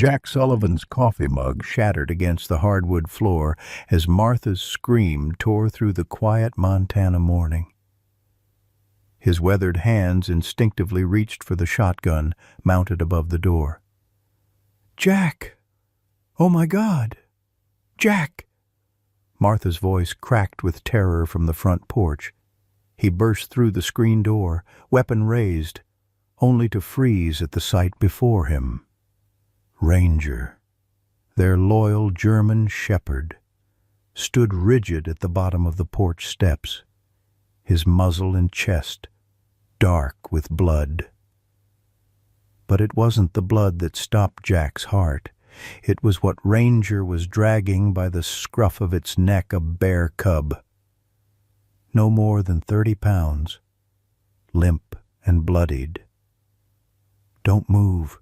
Jack Sullivan's coffee mug shattered against the hardwood floor as Martha's scream tore through the quiet Montana morning. His weathered hands instinctively reached for the shotgun mounted above the door. "Jack! Oh my God! Jack!" Martha's voice cracked with terror from the front porch. He burst through the screen door, weapon raised, only to freeze at the sight before him. Ranger, their loyal German shepherd, stood rigid at the bottom of the porch steps, his muzzle and chest dark with blood. But it wasn't the blood that stopped Jack's heart. It was what Ranger was dragging by the scruff of its neck, a bear cub. No more than 30 pounds, limp and bloodied. "Don't move,"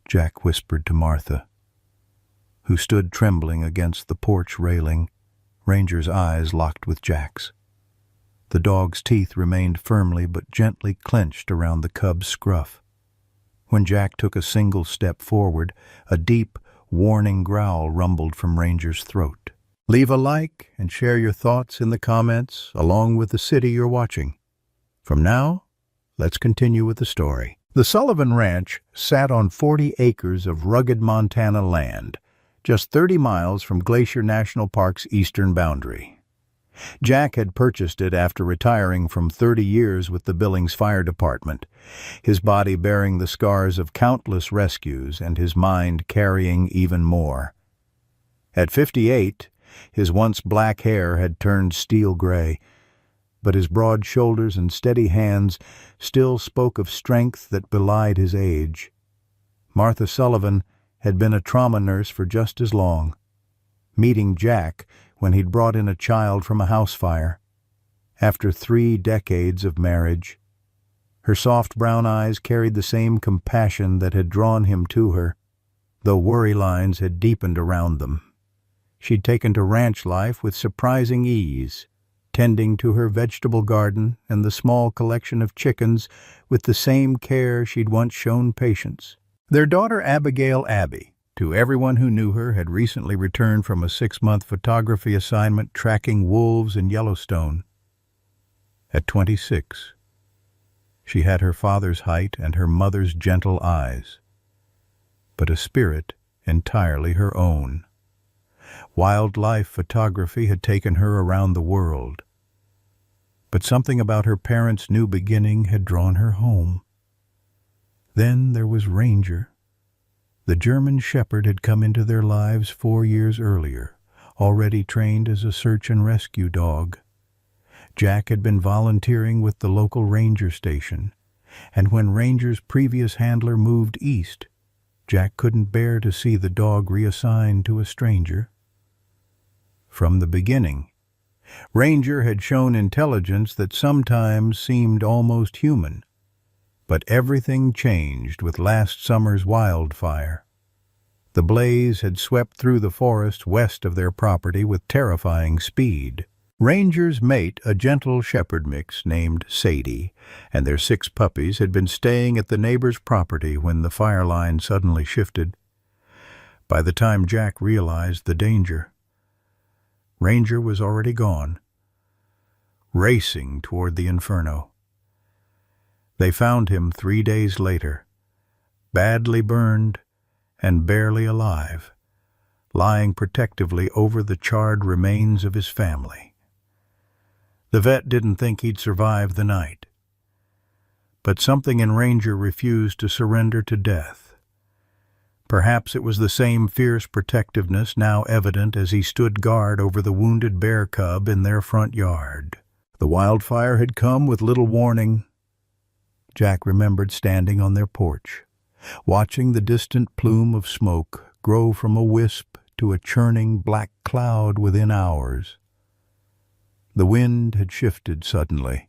Jack whispered to Martha, who stood trembling against the porch railing, Ranger's eyes locked with Jack's. The dog's teeth remained firmly but gently clenched around the cub's scruff. When Jack took a single step forward, a deep, warning growl rumbled from Ranger's throat. Leave a like and share your thoughts in the comments along with the city you're watching. From now, let's continue with the story. The Sullivan Ranch sat on 40 acres of rugged Montana land, just 30 miles from Glacier National Park's eastern boundary. Jack had purchased it after retiring from 30 years with the Billings Fire Department, his body bearing the scars of countless rescues and his mind carrying even more. At 58, his once black hair had turned steel gray, but his broad shoulders and steady hands still spoke of strength that belied his age. Martha Sullivan had been a trauma nurse for just as long, meeting Jack when he'd brought in a child from a house fire. After 3 decades of marriage, her soft brown eyes carried the same compassion that had drawn him to her, though worry lines had deepened around them. She'd taken to ranch life with surprising ease, tending to her vegetable garden and the small collection of chickens with the same care she'd once shown patients. Their daughter Abigail Abby, to everyone who knew her, had recently returned from a 6-month photography assignment tracking wolves in Yellowstone. At 26, she had her father's height and her mother's gentle eyes, but a spirit entirely her own. Wildlife photography had taken her around the world, but something about her parents' new beginning had drawn her home. Then there was Ranger. The German shepherd had come into their lives 4 years earlier, already trained as a search and rescue dog. Jack had been volunteering with the local ranger station, and when Ranger's previous handler moved east, Jack couldn't bear to see the dog reassigned to a stranger. From the beginning, Ranger had shown intelligence that sometimes seemed almost human. But everything changed with last summer's wildfire. The blaze had swept through the forest west of their property with terrifying speed. Ranger's mate, a gentle shepherd mix named Sadie, and their 6 puppies had been staying at the neighbor's property when the fire line suddenly shifted. By the time Jack realized the danger, Ranger was already gone, racing toward the inferno. They found him 3 days later, badly burned and barely alive, lying protectively over the charred remains of his family. The vet didn't think he'd survive the night, but something in Ranger refused to surrender to death. Perhaps it was the same fierce protectiveness now evident as he stood guard over the wounded bear cub in their front yard. The wildfire had come with little warning. Jack remembered standing on their porch, watching the distant plume of smoke grow from a wisp to a churning black cloud within hours. The wind had shifted suddenly,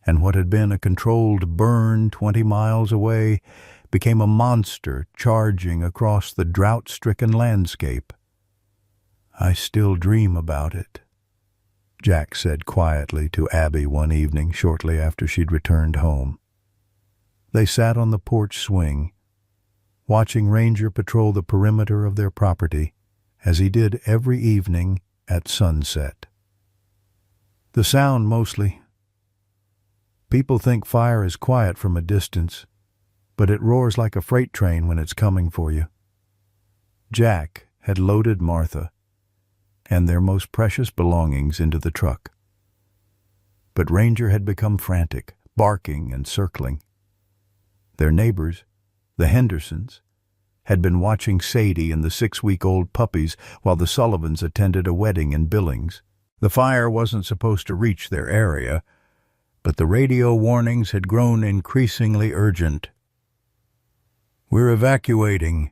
and what had been a controlled burn 20 miles away became a monster charging across the drought-stricken landscape. "I still dream about it," Jack said quietly to Abby one evening shortly after she'd returned home. They sat on the porch swing, watching Ranger patrol the perimeter of their property, as he did every evening at sunset. The sound mostly. People think fire is quiet from a distance, but it roars like a freight train when it's coming for you. Jack had loaded Martha and their most precious belongings into the truck. But Ranger had become frantic, barking and circling. Their neighbors, the Hendersons, had been watching Sadie and the 6-week-old puppies while the Sullivans attended a wedding in Billings. The fire wasn't supposed to reach their area, but the radio warnings had grown increasingly urgent. "We're evacuating,"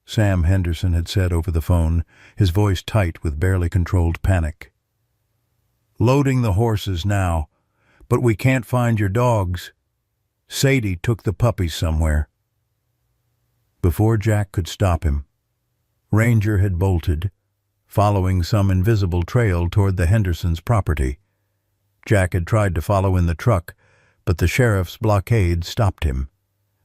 Sam Henderson had said over the phone, his voice tight with barely controlled panic. "Loading the horses now, but we can't find your dogs. Sadie took the puppies somewhere." Before Jack could stop him, Ranger had bolted, following some invisible trail toward the Hendersons' property. Jack had tried to follow in the truck, but the sheriff's blockade stopped him.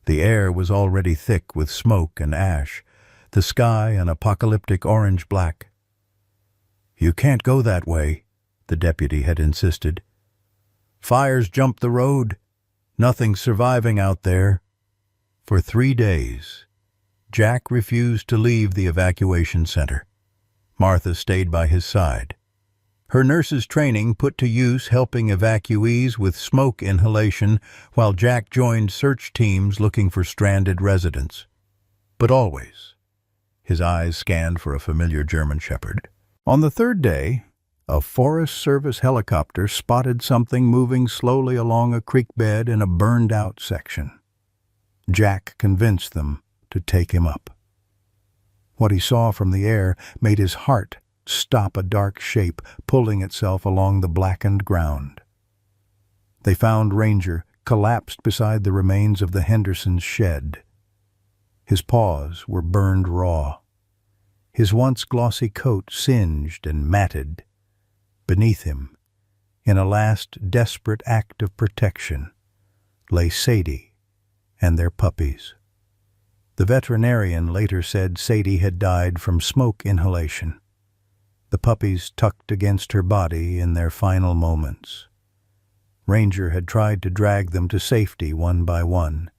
The air was already thick with smoke and ash, the sky an apocalyptic orange-black. "You can't go that way," the deputy had insisted. "Fires jumped the road. Nothing's surviving out there." For 3 days, Jack refused to leave the evacuation center. Martha stayed by his side. Her nurse's training put to use helping evacuees with smoke inhalation while Jack joined search teams looking for stranded residents. But always, his eyes scanned for a familiar German shepherd. On the 3rd day, a Forest Service helicopter spotted something moving slowly along a creek bed in a burned-out section. Jack convinced them to take him up. What he saw from the air made his heart stop a dark shape pulling itself along the blackened ground. They found Ranger collapsed beside the remains of the Hendersons' shed. His paws were burned raw, his once glossy coat singed and matted. Beneath him, in a last desperate act of protection, lay Sadie and their puppies. The veterinarian later said Sadie had died from smoke inhalation, the puppies tucked against her body in their final moments. Ranger had tried to drag them to safety one by one,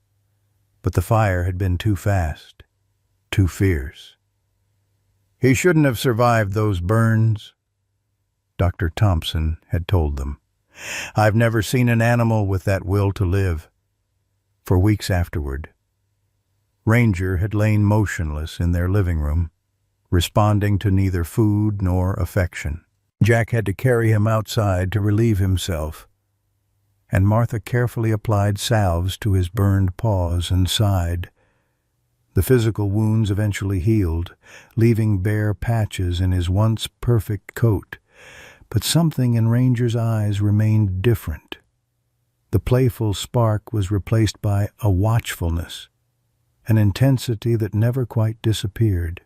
but the fire had been too fast, too fierce. "He shouldn't have survived those burns," Dr. Thompson had told them. "I've never seen an animal with that will to live." For weeks afterward, Ranger had lain motionless in their living room, responding to neither food nor affection. Jack had to carry him outside to relieve himself, and Martha carefully applied salves to his burned paws and side. The physical wounds eventually healed, leaving bare patches in his once perfect coat, but something in Ranger's eyes remained different. The playful spark was replaced by a watchfulness, an intensity that never quite disappeared.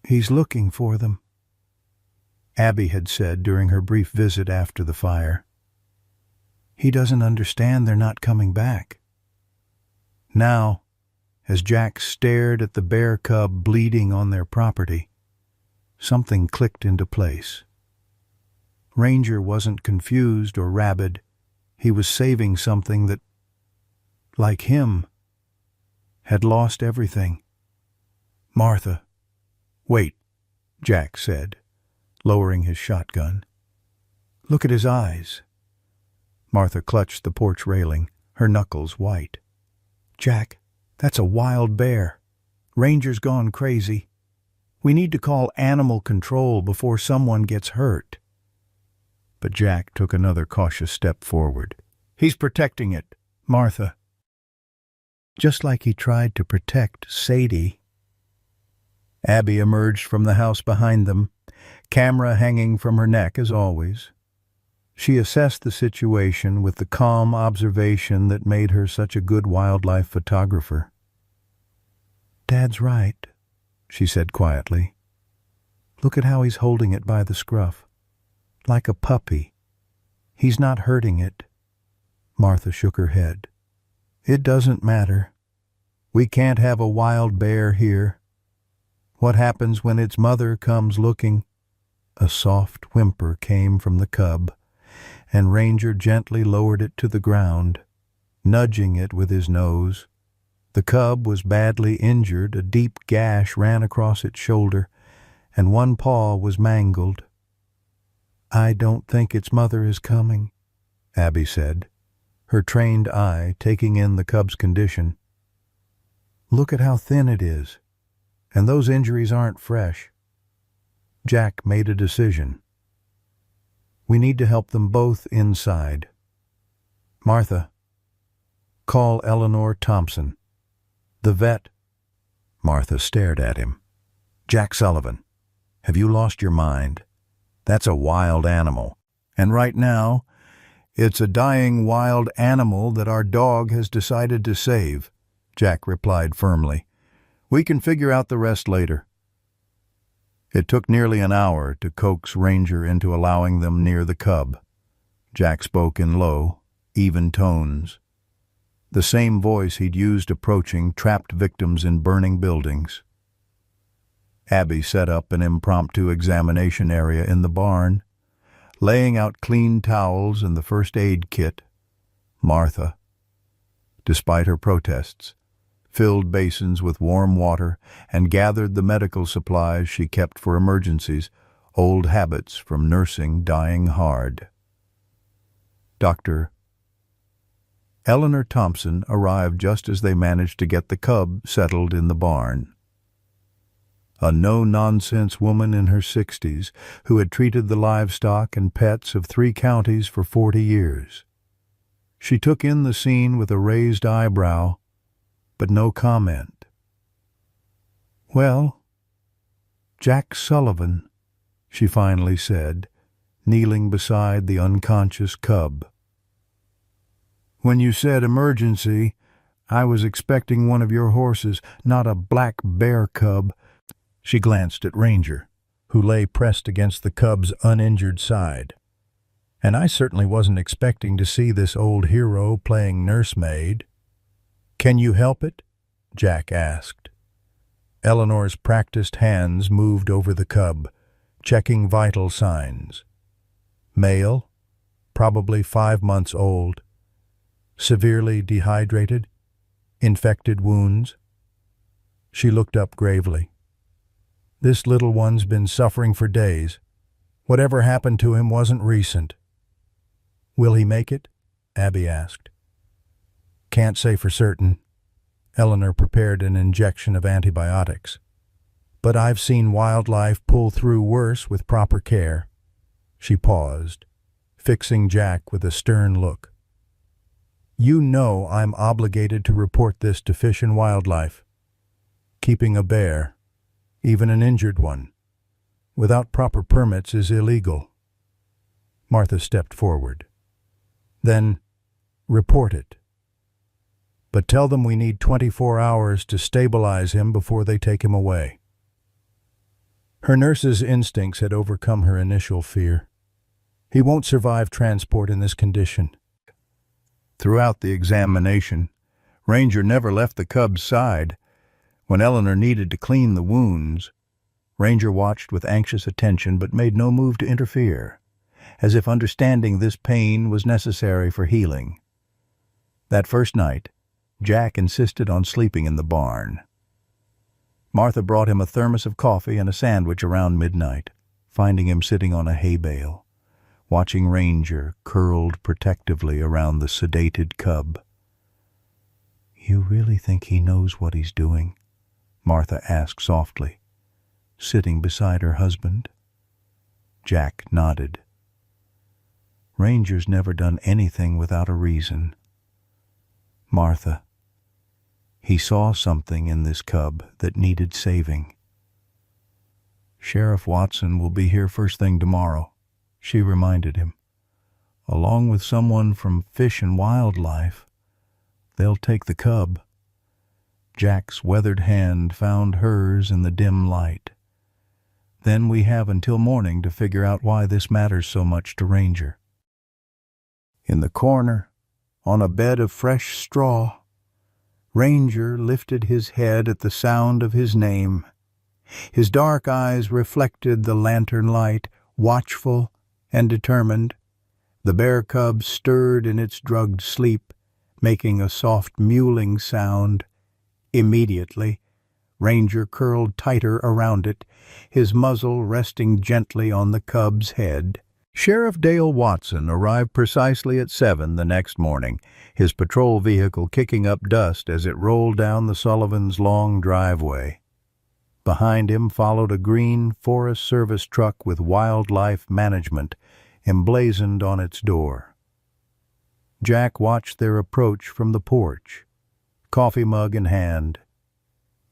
"He's looking for them," Abby had said during her brief visit after the fire. "He doesn't understand they're not coming back." Now, as Jack stared at the bear cub bleeding on their property, something clicked into place. Ranger wasn't confused or rabid. He was saving something that, like him, had lost everything. "Martha." "Wait," Jack said, lowering his shotgun. "Look at his eyes." Martha clutched the porch railing, her knuckles white. "Jack, that's a wild bear. Ranger's gone crazy. We need to call animal control before someone gets hurt." But Jack took another cautious step forward. "He's protecting it, Martha." Just like he tried to protect Sadie. Abby emerged from the house behind them, camera hanging from her neck as always. She assessed the situation with the calm observation that made her such a good wildlife photographer. "Dad's right," she said quietly. "Look at how he's holding it by the scruff. Like a puppy. He's not hurting it." Martha shook her head. "It doesn't matter. We can't have a wild bear here. What happens when its mother comes looking?" A soft whimper came from the cub, and Ranger gently lowered it to the ground, nudging it with his nose. The cub was badly injured. A deep gash ran across its shoulder, and one paw was mangled. "I don't think its mother is coming," Abby said, her trained eye taking in the cub's condition. "Look at how thin it is, and those injuries aren't fresh." Jack made a decision. "We need to help them both inside. Martha, call Eleanor Thompson. The vet." Martha stared at him. "Jack Sullivan, have you lost your mind? That's a wild animal. And right now, it's a dying wild animal that our dog has decided to save," Jack replied firmly. "We can figure out the rest later." It took nearly an hour to coax Ranger into allowing them near the cub. Jack spoke in low, even tones, the same voice he'd used approaching trapped victims in burning buildings. Abby set up an impromptu examination area in the barn, laying out clean towels and the first aid kit. Martha, despite her protests, filled basins with warm water and gathered the medical supplies she kept for emergencies, old habits from nursing dying hard. Dr. Eleanor Thompson arrived just as they managed to get the cub settled in the barn. A no-nonsense woman in her 60s who had treated the livestock and pets of 3 counties for 40 years. She took in the scene with a raised eyebrow, but no comment. "Well, Jack Sullivan," she finally said, kneeling beside the unconscious cub. "When you said emergency, I was expecting one of your horses, not a black bear cub." She glanced at Ranger, who lay pressed against the cub's uninjured side. "And I certainly wasn't expecting to see this old hero playing nursemaid." "Can you help it?" Jack asked. Eleanor's practiced hands moved over the cub, checking vital signs. Male, probably 5 months old. Severely dehydrated, infected wounds. She looked up gravely. "This little one's been suffering for days. Whatever happened to him wasn't recent." "Will he make it?" Abby asked. "Can't say for certain." Eleanor prepared an injection of antibiotics. "But I've seen wildlife pull through worse with proper care." She paused, fixing Jack with a stern look. "You know I'm obligated to report this to Fish and Wildlife. Keeping a bear, even an injured one, without proper permits is illegal." Martha stepped forward. "Then report it. But tell them we need 24 hours to stabilize him before they take him away." Her nurse's instincts had overcome her initial fear. He won't survive transport in this condition. Throughout the examination, Ranger never left the cub's side. When Eleanor needed to clean the wounds, Ranger watched with anxious attention but made no move to interfere, as if understanding this pain was necessary for healing. That first night, Jack insisted on sleeping in the barn. Martha brought him a thermos of coffee and a sandwich around midnight, finding him sitting on a hay bale, watching Ranger curled protectively around the sedated cub. "You really think he knows what he's doing?" Martha asked softly, sitting beside her husband. Jack nodded. "Ranger's never done anything without a reason. Martha, he saw something in this cub that needed saving." "Sheriff Watson will be here first thing tomorrow," she reminded him. "Along with someone from Fish and Wildlife. They'll take the cub." Jack's weathered hand found hers in the dim light. "Then we have until morning to figure out why this matters so much to Ranger." In the corner, on a bed of fresh straw, Ranger lifted his head at the sound of his name. His dark eyes reflected the lantern light, watchful and determined. The bear cub stirred in its drugged sleep, making a soft mewling sound. Immediately, Ranger curled tighter around it, his muzzle resting gently on the cub's head. Sheriff Dale Watson arrived precisely at 7 the next morning, his patrol vehicle kicking up dust as it rolled down the Sullivans' long driveway. Behind him followed a green Forest Service truck with Wildlife Management emblazoned on its door. Jack watched their approach from the porch, coffee mug in hand,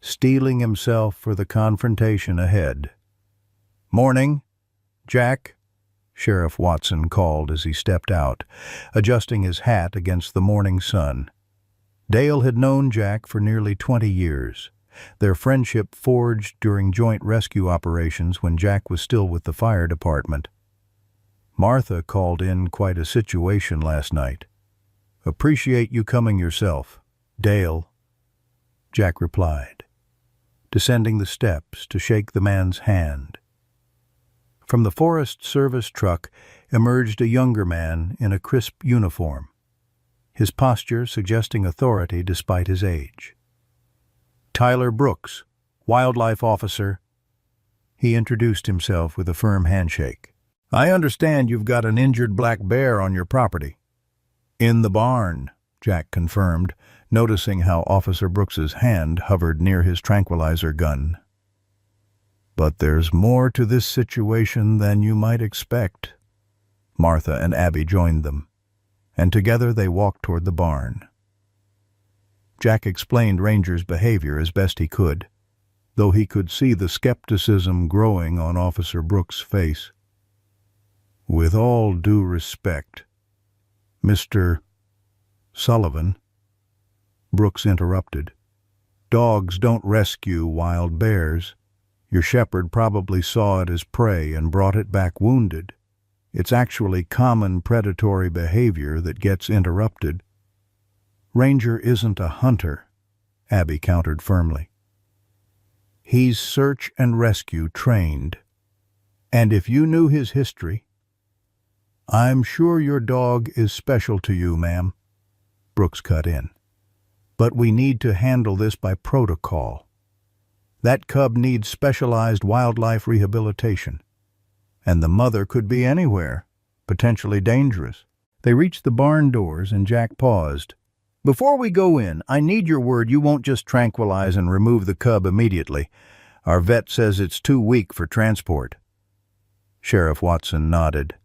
steeling himself for the confrontation ahead. "Morning, Jack," Sheriff Watson called as he stepped out, adjusting his hat against the morning sun. Dale had known Jack for nearly 20 years. Their friendship forged during joint rescue operations when Jack was still with the fire department. "Martha called in quite a situation last night. Appreciate you coming yourself, Dale," Jack replied, descending the steps to shake the man's hand. From the Forest Service truck emerged a younger man in a crisp uniform, his posture suggesting authority despite his age. "Tyler Brooks, wildlife officer," he introduced himself with a firm handshake. "I understand you've got an injured black bear on your property." "In the barn," Jack confirmed, noticing how Officer Brooks's hand hovered near his tranquilizer gun. "But there's more to this situation than you might expect." Martha and Abby joined them, and together they walked toward the barn. Jack explained Ranger's behavior as best he could, though he could see the skepticism growing on Officer Brooks' face. "With all due respect, Mr. Sullivan," Brooks interrupted, "dogs don't rescue wild bears. Your shepherd probably saw it as prey and brought it back wounded. It's actually common predatory behavior that gets interrupted." "Ranger isn't a hunter," Abby countered firmly. "He's search and rescue trained. And if you knew his history—" "I'm sure your dog is special to you, ma'am," Brooks cut in. "But we need to handle this by protocol. That cub needs specialized wildlife rehabilitation. And the mother could be anywhere, potentially dangerous." They reached the barn doors and Jack paused. "Before we go in, I need your word you won't just tranquilize and remove the cub immediately. Our vet says it's too weak for transport." Sheriff Watson nodded.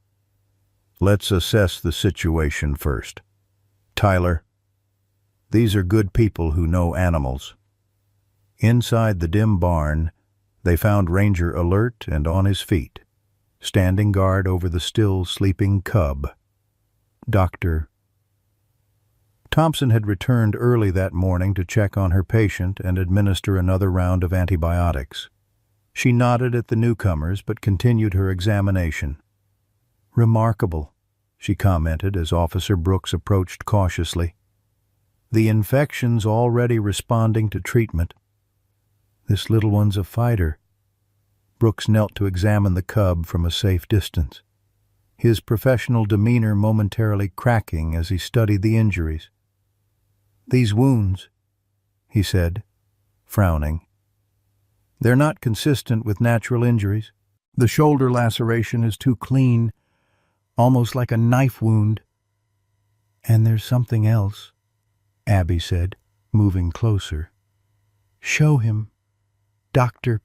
"Let's assess the situation first. Tyler, these are good people who know animals." Inside the dim barn, they found Ranger alert and on his feet, standing guard over the still sleeping cub. Dr. Thompson had returned early that morning to check on her patient and administer another round of antibiotics. She nodded at the newcomers but continued her examination. "Remarkable," she commented as Officer Brooks approached cautiously. "The infection's already responding to treatment. This little one's a fighter." Brooks knelt to examine the cub from a safe distance, his professional demeanor momentarily cracking as he studied the injuries. "These wounds," he said, frowning, "they're not consistent with natural injuries. The shoulder laceration is too clean, almost like a knife wound." "And there's something else," Abby said, moving closer. "Show him, Dr.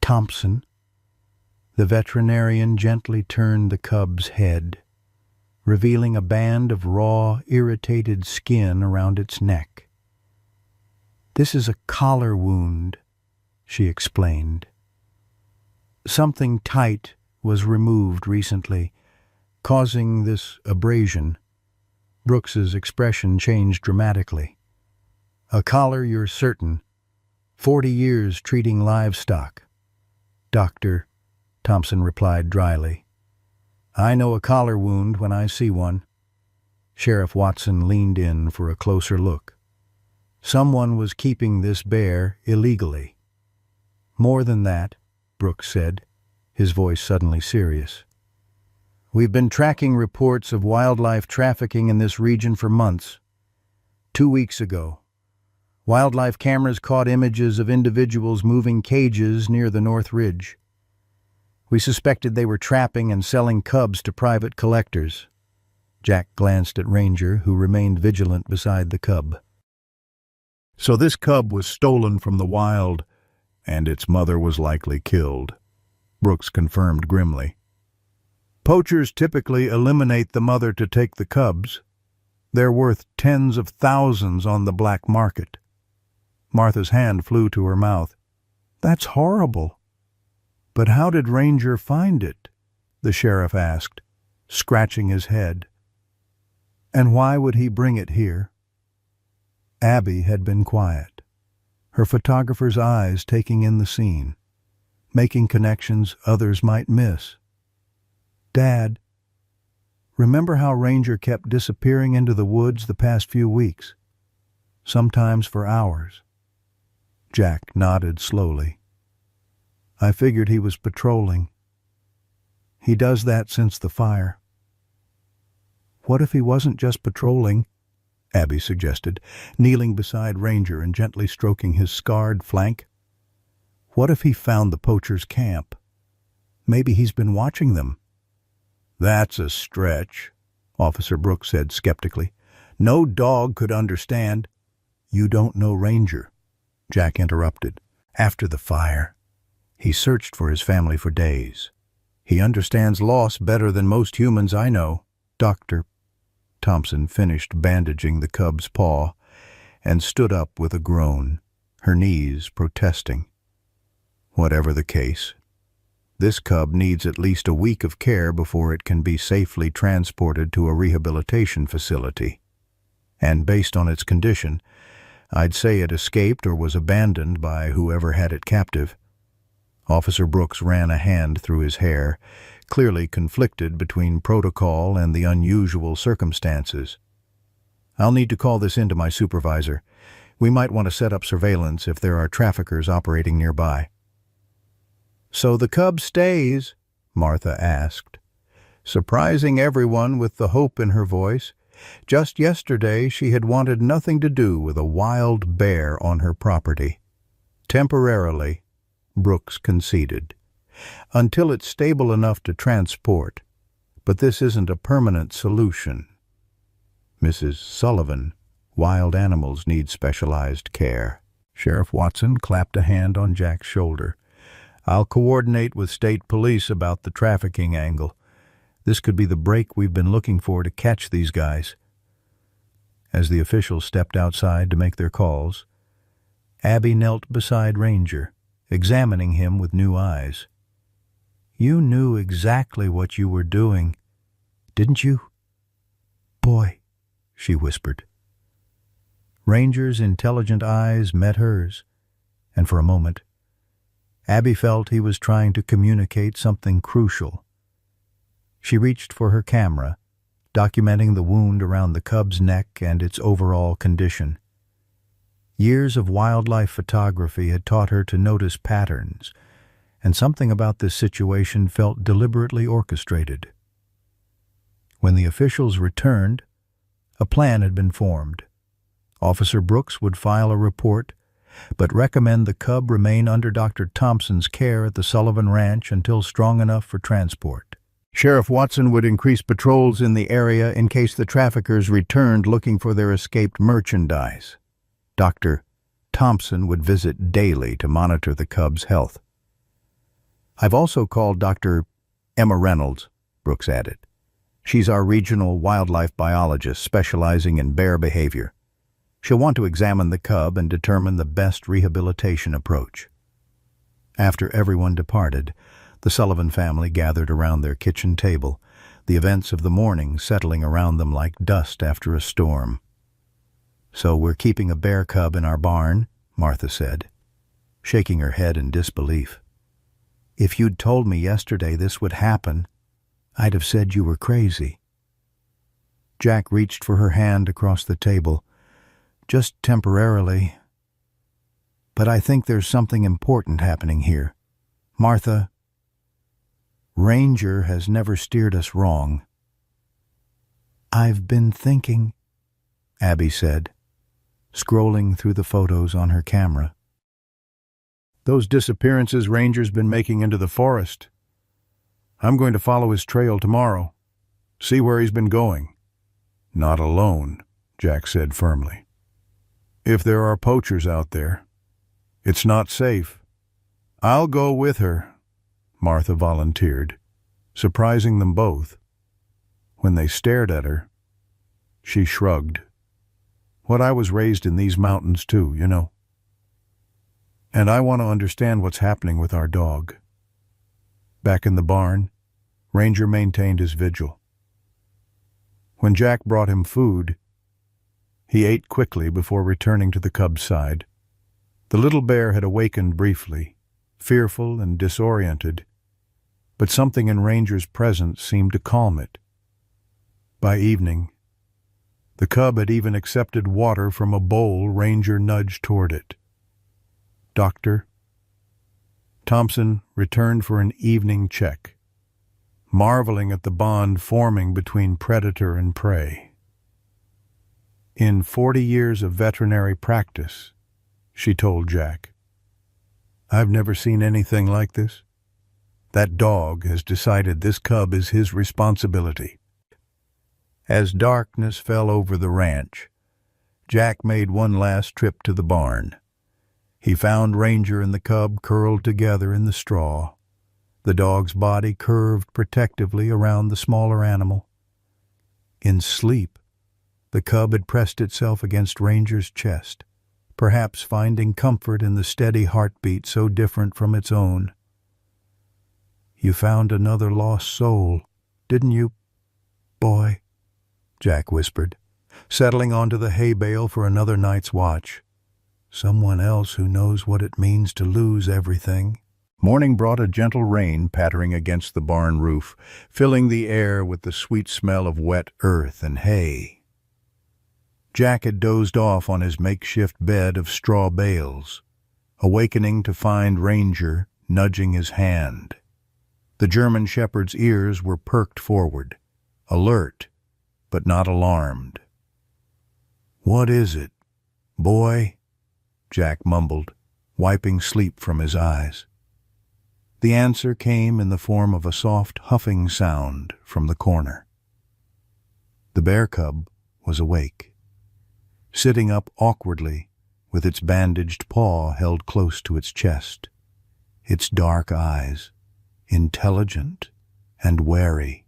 Thompson." The veterinarian gently turned the cub's head, revealing a band of raw, irritated skin around its neck. "This is a collar wound," she explained. "Something tight was removed recently, causing this abrasion." Brooks's expression changed dramatically. "A collar, you're certain. 40 years treating livestock." "Doctor," Thompson replied dryly, "I know a collar wound when I see one." Sheriff Watson leaned in for a closer look. Someone was keeping this bear illegally. More than that, Brooks said, his voice suddenly serious. We've been tracking reports of wildlife trafficking in this region for months. 2 weeks ago, wildlife cameras caught images of individuals moving cages near the North Ridge. We suspected they were trapping and selling cubs to private collectors. Jack glanced at Ranger, who remained vigilant beside the cub. So this cub was stolen from the wild, and its mother was likely killed, Brooks confirmed grimly. Poachers typically eliminate the mother to take the cubs. They're worth tens of thousands on the black market. Martha's hand flew to her mouth. That's horrible. But how did Ranger find it? The sheriff asked, scratching his head. And why would he bring it here? Abby had been quiet, her photographer's eyes taking in the scene, making connections others might miss. Dad, remember how Ranger kept disappearing into the woods the past few weeks, sometimes for hours? Jack nodded slowly. I figured he was patrolling. He does that since the fire. What if he wasn't just patrolling? Abby suggested, kneeling beside Ranger and gently stroking his scarred flank. What if he found the poacher's camp? Maybe he's been watching them. That's a stretch, Officer Brooks said skeptically. No dog could understand. You don't know Ranger, Jack interrupted. After the fire, he searched for his family for days. He understands loss better than most humans I know. Dr. Thompson finished bandaging the cub's paw and stood up with a groan, her knees protesting. Whatever the case, this cub needs at least a week of care before it can be safely transported to a rehabilitation facility. And based on its condition, I'd say it escaped or was abandoned by whoever had it captive. Officer Brooks ran a hand through his hair, clearly conflicted between protocol and the unusual circumstances. I'll need to call this in to my supervisor. We might want to set up surveillance if there are traffickers operating nearby. So the cub stays? Martha asked, surprising everyone with the hope in her voice. Just yesterday she had wanted nothing to do with a wild bear on her property. Temporarily, Brooks conceded, until it's stable enough to transport. But this isn't a permanent solution. Mrs. Sullivan, wild animals need specialized care. Sheriff Watson clapped a hand on Jack's shoulder. I'll coordinate with state police about the trafficking angle. This could be the break we've been looking for to catch these guys. As the officials stepped outside to make their calls, Abby knelt beside Ranger, examining him with new eyes. You knew exactly what you were doing, didn't you? Boy, she whispered. Ranger's intelligent eyes met hers, and for a moment, Abby felt he was trying to communicate something crucial. She reached for her camera, documenting the wound around the cub's neck and its overall condition. Years of wildlife photography had taught her to notice patterns, and something about this situation felt deliberately orchestrated. When the officials returned, a plan had been formed. Officer Brooks would file a report, but recommend the cub remain under Dr. Thompson's care at the Sullivan Ranch until strong enough for transport. Sheriff Watson would increase patrols in the area in case the traffickers returned looking for their escaped merchandise. Dr. Thompson would visit daily to monitor the cub's health. I've also called Dr. Emma Reynolds, Brooks added. She's our regional wildlife biologist specializing in bear behavior. She'll want to examine the cub and determine the best rehabilitation approach. After everyone departed, the Sullivan family gathered around their kitchen table, the events of the morning settling around them like dust after a storm. So we're keeping a bear cub in our barn, Martha said, shaking her head in disbelief. If you'd told me yesterday this would happen, I'd have said you were crazy. Jack reached for her hand across the table, Just temporarily. But I think there's something important happening here. Martha, Ranger has never steered us wrong. I've been thinking, Abby said, scrolling through the photos on her camera. Those disappearances Ranger's been making into the forest. I'm going to follow his trail tomorrow. See where he's been going. Not alone, Jack said firmly. If there are poachers out there, it's not safe. I'll go with her, Martha volunteered, surprising them both. When they stared at her, she shrugged. What I was raised in these mountains too, you know. And I want to understand what's happening with our dog. Back in the barn, Ranger maintained his vigil. When Jack brought him food, he ate quickly before returning to the cub's side. The little bear had awakened briefly, fearful and disoriented, but something in Ranger's presence seemed to calm it. By evening, the cub had even accepted water from a bowl Ranger nudged toward it. Doctor Thompson returned for an evening check, marveling at the bond forming between predator and prey. In 40 years of veterinary practice, she told Jack, I've never seen anything like this. That dog has decided this cub is his responsibility. As darkness fell over the ranch, Jack made one last trip to the barn. He found Ranger and the cub curled together in the straw, the dog's body curved protectively around the smaller animal. In sleep, the cub had pressed itself against Ranger's chest, perhaps finding comfort in the steady heartbeat so different from its own. You found another lost soul, didn't you, boy? Jack whispered, settling onto the hay bale for another night's watch. Someone else who knows what it means to lose everything. Morning brought a gentle rain pattering against the barn roof, filling the air with the sweet smell of wet earth and hay. Jack had dozed off on his makeshift bed of straw bales, awakening to find Ranger nudging his hand. The German shepherd's ears were perked forward, alert, but not alarmed. "What is it, boy?" Jack mumbled, wiping sleep from his eyes. The answer came in the form of a soft huffing sound from the corner. The bear cub was awake, sitting up awkwardly with its bandaged paw held close to its chest, its dark eyes, intelligent and wary,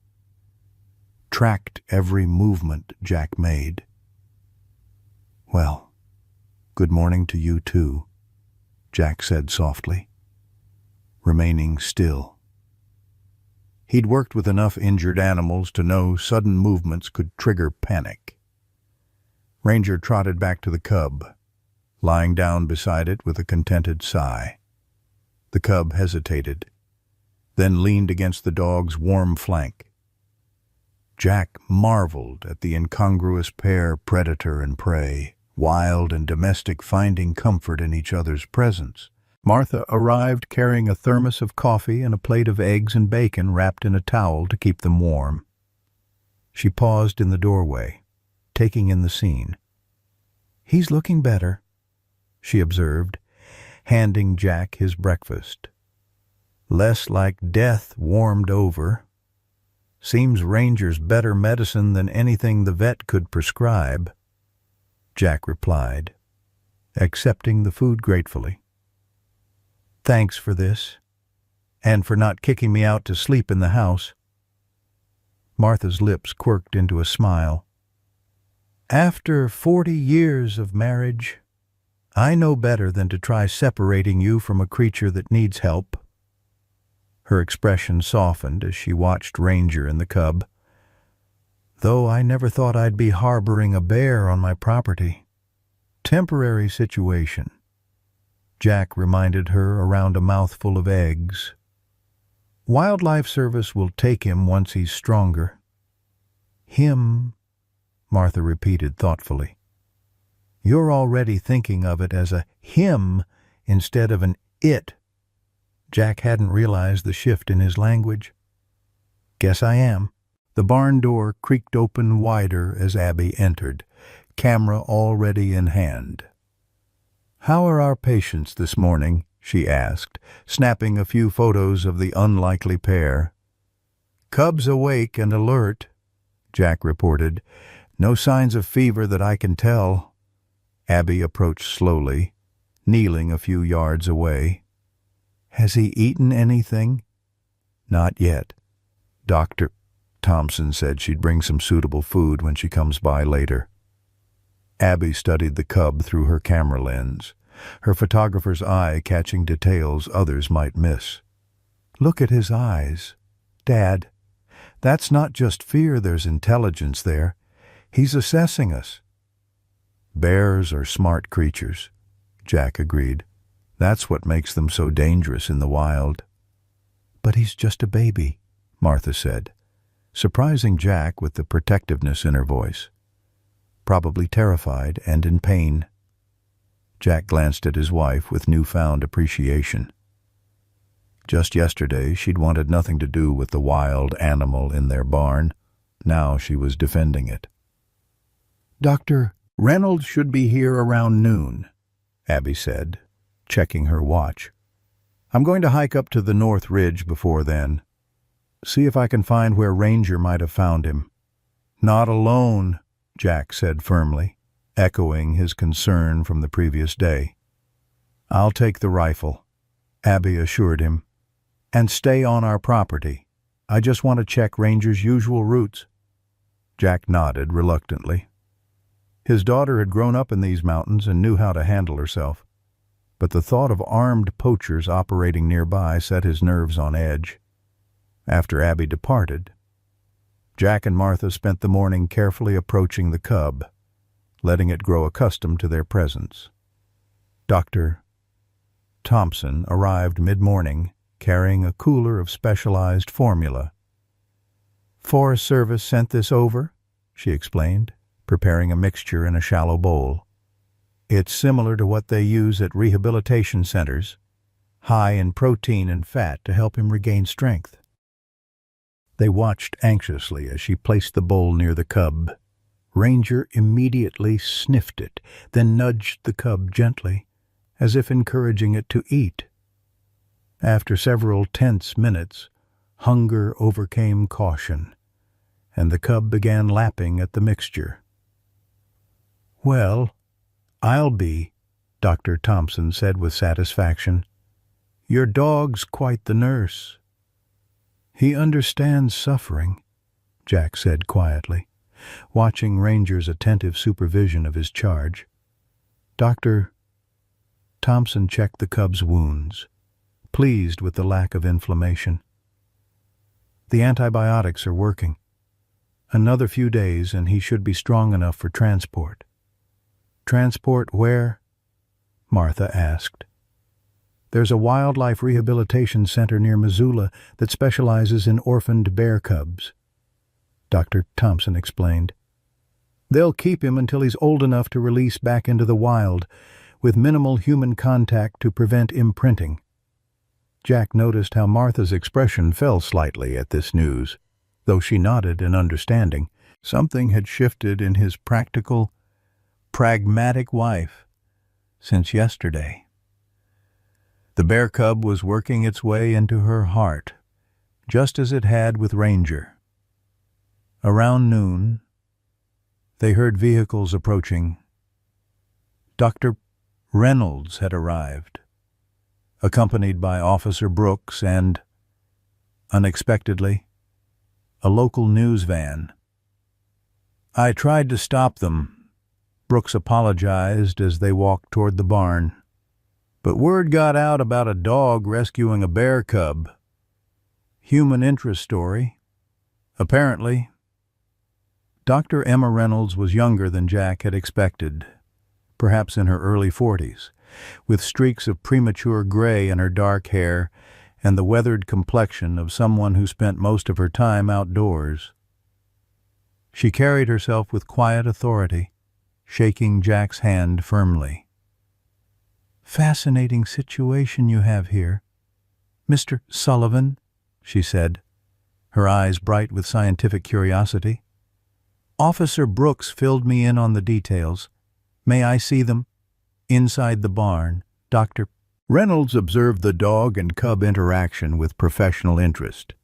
tracked every movement Jack made. "Well, good morning to you too," Jack said softly, remaining still. He'd worked with enough injured animals to know sudden movements could trigger panic. Ranger trotted back to the cub, lying down beside it with a contented sigh. The cub hesitated, then leaned against the dog's warm flank. Jack marveled at the incongruous pair, predator and prey, wild and domestic, finding comfort in each other's presence. Martha arrived carrying a thermos of coffee and a plate of eggs and bacon wrapped in a towel to keep them warm. She paused in the doorway, taking in the scene. "He's looking better," she observed, handing Jack his breakfast. "Less like death warmed over. Seems Ranger's better medicine than anything the vet could prescribe," Jack replied, accepting the food gratefully. "Thanks for this, and for not kicking me out to sleep in the house." Martha's lips quirked into a smile. "After 40 years of marriage, I know better than to try separating you from a creature that needs help." Her expression softened as she watched Ranger and the cub. "Though I never thought I'd be harboring a bear on my property. Temporary situation," Jack reminded her around a mouthful of eggs. "Wildlife Service will take him once he's stronger." "Him," Martha repeated thoughtfully. You're already thinking of it as a him instead of an it. Jack hadn't realized the shift in his language. Guess I am. The barn door creaked open wider as Abby entered, camera already in hand. "How are our patients this morning?" she asked, snapping a few photos of the unlikely pair. "Cub's awake and alert," Jack reported. "No signs of fever that I can tell." Abby approached slowly, kneeling a few yards away. "Has he eaten anything?" "Not yet. Dr. Thompson said she'd bring some suitable food when she comes by later." Abby studied the cub through her camera lens, her photographer's eye catching details others might miss. "Look at his eyes. Dad, that's not just fear, there's intelligence there. He's assessing us." "Bears are smart creatures," Jack agreed. "That's what makes them so dangerous in the wild." "But he's just a baby," Martha said, surprising Jack with the protectiveness in her voice. Probably terrified and in pain. Jack glanced at his wife with newfound appreciation. Just yesterday she'd wanted nothing to do with the wild animal in their barn. Now she was defending it. "Dr. Reynolds should be here around noon," Abby said, checking her watch. "I'm going to hike up to the North Ridge before then. See if I can find where Ranger might have found him." "Not alone," Jack said firmly, echoing his concern from the previous day. "I'll take the rifle," Abby assured him, "and stay on our property. I just want to check Ranger's usual routes." Jack nodded reluctantly. His daughter had grown up in these mountains and knew how to handle herself, but the thought of armed poachers operating nearby set his nerves on edge. After Abby departed, Jack and Martha spent the morning carefully approaching the cub, letting it grow accustomed to their presence. Dr. Thompson arrived mid-morning, carrying a cooler of specialized formula. "Forest Service sent this over," she explained, preparing a mixture in a shallow bowl. "It's similar to what they use at rehabilitation centers, high in protein and fat to help him regain strength." They watched anxiously as she placed the bowl near the cub. Ranger immediately sniffed it, then nudged the cub gently, as if encouraging it to eat. After several tense minutes, hunger overcame caution, and the cub began lapping at the mixture. "Well, I'll be," Dr. Thompson said with satisfaction. "Your dog's quite the nurse." "He understands suffering," Jack said quietly, watching Ranger's attentive supervision of his charge. Dr. Thompson checked the cub's wounds, pleased with the lack of inflammation. "The antibiotics are working. Another few days and he should be strong enough for transport." "Transport where?" Martha asked. "There's a wildlife rehabilitation center near Missoula that specializes in orphaned bear cubs," Dr. Thompson explained. "They'll keep him until he's old enough to release back into the wild, with minimal human contact to prevent imprinting." Jack noticed how Martha's expression fell slightly at this news, though she nodded in understanding. Something had shifted in his practical, pragmatic wife since yesterday. The bear cub was working its way into her heart, just as it had with Ranger. Around noon, they heard vehicles approaching. Dr. Reynolds had arrived, accompanied by Officer Brooks and, unexpectedly, a local news van. "I tried to stop them," Brooks apologized as they walked toward the barn. "But word got out about a dog rescuing a bear cub. Human interest story, apparently." Dr. Emma Reynolds was younger than Jack had expected, perhaps in her early 40s, with streaks of premature gray in her dark hair and the weathered complexion of someone who spent most of her time outdoors. She carried herself with quiet authority, shaking Jack's hand firmly. "Fascinating situation you have here, Mr. Sullivan," she said, her eyes bright with scientific curiosity. "Officer Brooks filled me in on the details. May I see them?" Inside the barn, Dr. Reynolds observed the dog and cub interaction with professional interest,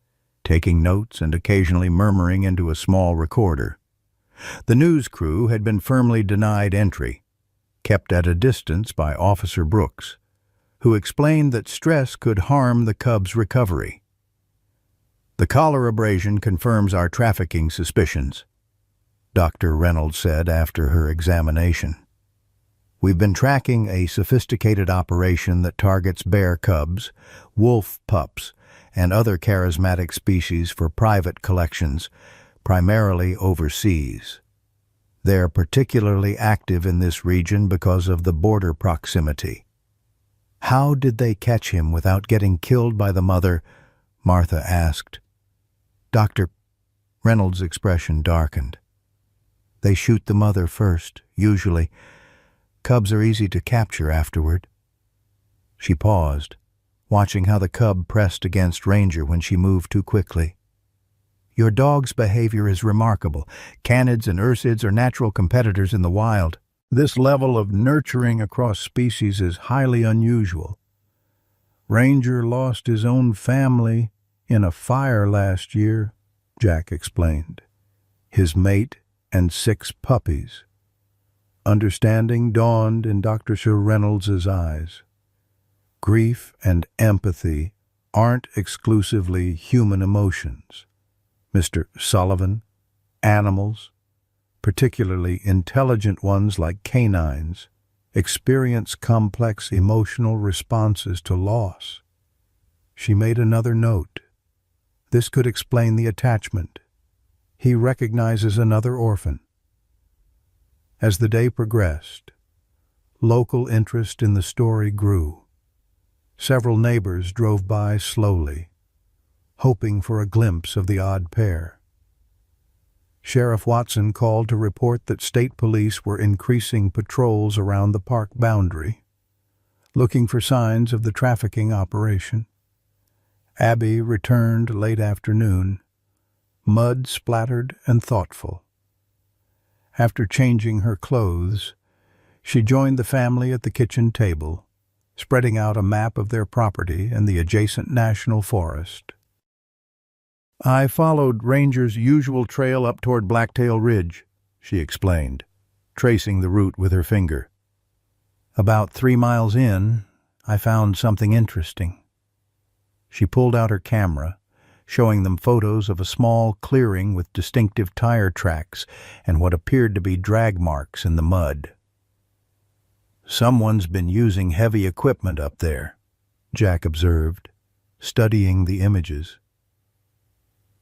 taking notes and occasionally murmuring into a small recorder. The news crew had been firmly denied entry, kept at a distance by Officer Brooks, who explained that stress could harm the cub's recovery. "The collar abrasion confirms our trafficking suspicions," Dr. Reynolds said after her examination. "We've been tracking a sophisticated operation that targets bear cubs, wolf pups, and other charismatic species for private collections, primarily overseas. They're particularly active in this region because of the border proximity." "How did they catch him without getting killed by the mother?" Martha asked. Dr. Reynolds' expression darkened. "They shoot the mother first, usually. Cubs are easy to capture afterward." She paused, watching how the cub pressed against Ranger when she moved too quickly. "Your dog's behavior is remarkable. Canids and ursids are natural competitors in the wild. This level of nurturing across species is highly unusual. Ranger lost his own family in a fire last year," Jack explained. "His mate and 6 puppies." Understanding dawned in Dr. Sir Reynolds's eyes. Grief and empathy aren't exclusively human emotions, Mr. Sullivan. Animals, particularly intelligent ones like canines, experience complex emotional responses to loss. She made another note. This could explain the attachment. He recognizes another orphan. As the day progressed, local interest in the story grew. Several neighbors drove by slowly, hoping for a glimpse of the odd pair. Sheriff Watson called to report that state police were increasing patrols around the park boundary, looking for signs of the trafficking operation. Abby returned late afternoon, mud-splattered and thoughtful. After changing her clothes, she joined the family at the kitchen table, spreading out a map of their property and the adjacent national forest. "I followed Ranger's usual trail up toward Blacktail Ridge," she explained, tracing the route with her finger. "About 3 miles in, I found something interesting." She pulled out her camera, showing them photos of a small clearing with distinctive tire tracks and what appeared to be drag marks in the mud. "Someone's been using heavy equipment up there," Jack observed, studying the images.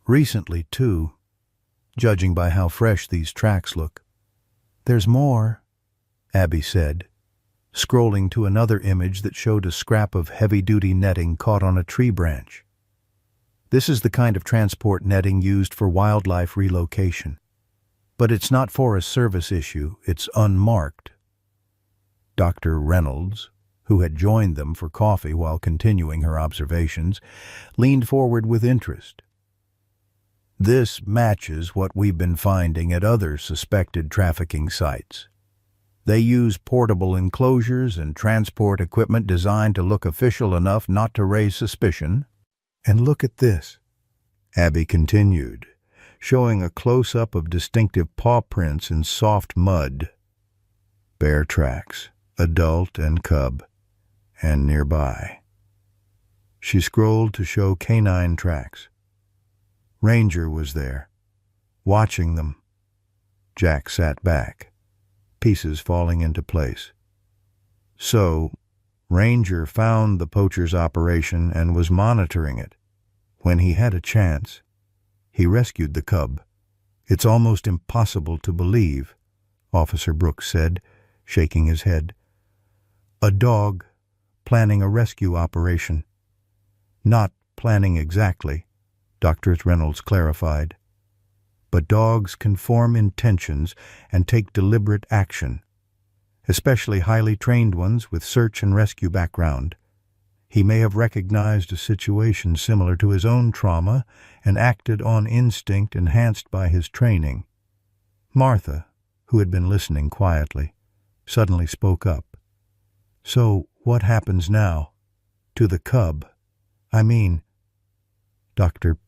"Recently, too, judging by how fresh these tracks look." "There's more," Abby said, scrolling to another image that showed a scrap of heavy-duty netting caught on a tree branch. "This is the kind of transport netting used for wildlife relocation. But it's not Forest Service issue, it's unmarked." Dr. Reynolds, who had joined them for coffee while continuing her observations, leaned forward with interest. "This matches what we've been finding at other suspected trafficking sites. They use portable enclosures and transport equipment designed to look official enough not to raise suspicion. And look at this," Abby continued, showing a close-up of distinctive paw prints in soft mud. "Bear tracks, adult and cub, and nearby." She scrolled to show canine tracks. Ranger was there, watching them. Jack sat back, pieces falling into place. So, Ranger found the poacher's operation and was monitoring it. When he had a chance, he rescued the cub. "It's almost impossible to believe," Officer Brooks said, shaking his head. "A dog planning a rescue operation." "Not planning exactly," Dr. Reynolds clarified. but dogs can form intentions and take deliberate action, especially highly trained ones with search and rescue background. He may have recognized a situation similar to his own trauma and acted on instinct enhanced by his training. Martha, who had been listening quietly, suddenly spoke up. "So, what happens now? To the cub? I mean—" Dr.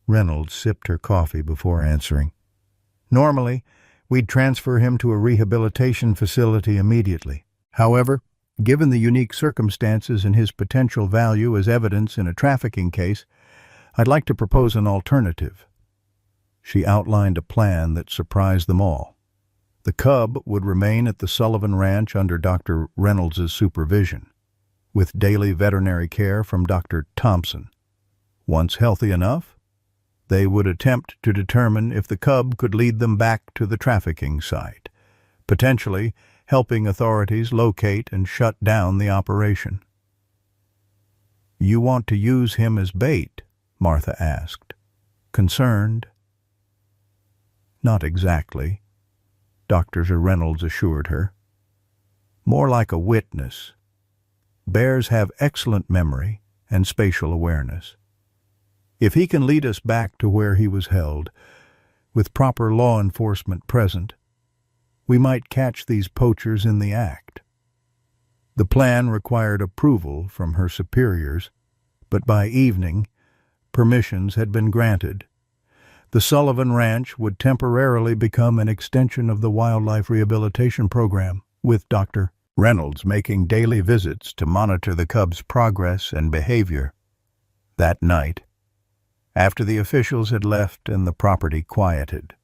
Reynolds sipped her coffee before answering. "Normally, we'd transfer him to a rehabilitation facility immediately. However, given the unique circumstances and his potential value as evidence in a trafficking case, I'd like to propose an alternative." She outlined a plan that surprised them all. The cub would remain at the Sullivan Ranch under Dr. Reynolds' supervision, with daily veterinary care from Dr. Thompson. Once healthy enough, they would attempt to determine if the cub could lead them back to the trafficking site, potentially helping authorities locate and shut down the operation. "You want to use him as bait?" Martha asked, concerned. "Not exactly," Dr. Reynolds assured her. "More like a witness. Bears have excellent memory and spatial awareness. If he can lead us back to where he was held, with proper law enforcement present, we might catch these poachers in the act." The plan required approval from her superiors, but by evening, permissions had been granted. The Sullivan Ranch would temporarily become an extension of the Wildlife Rehabilitation Program, with Dr. Reynolds making daily visits to monitor the cub's progress and behavior. That night, after the officials had left and the property quieted,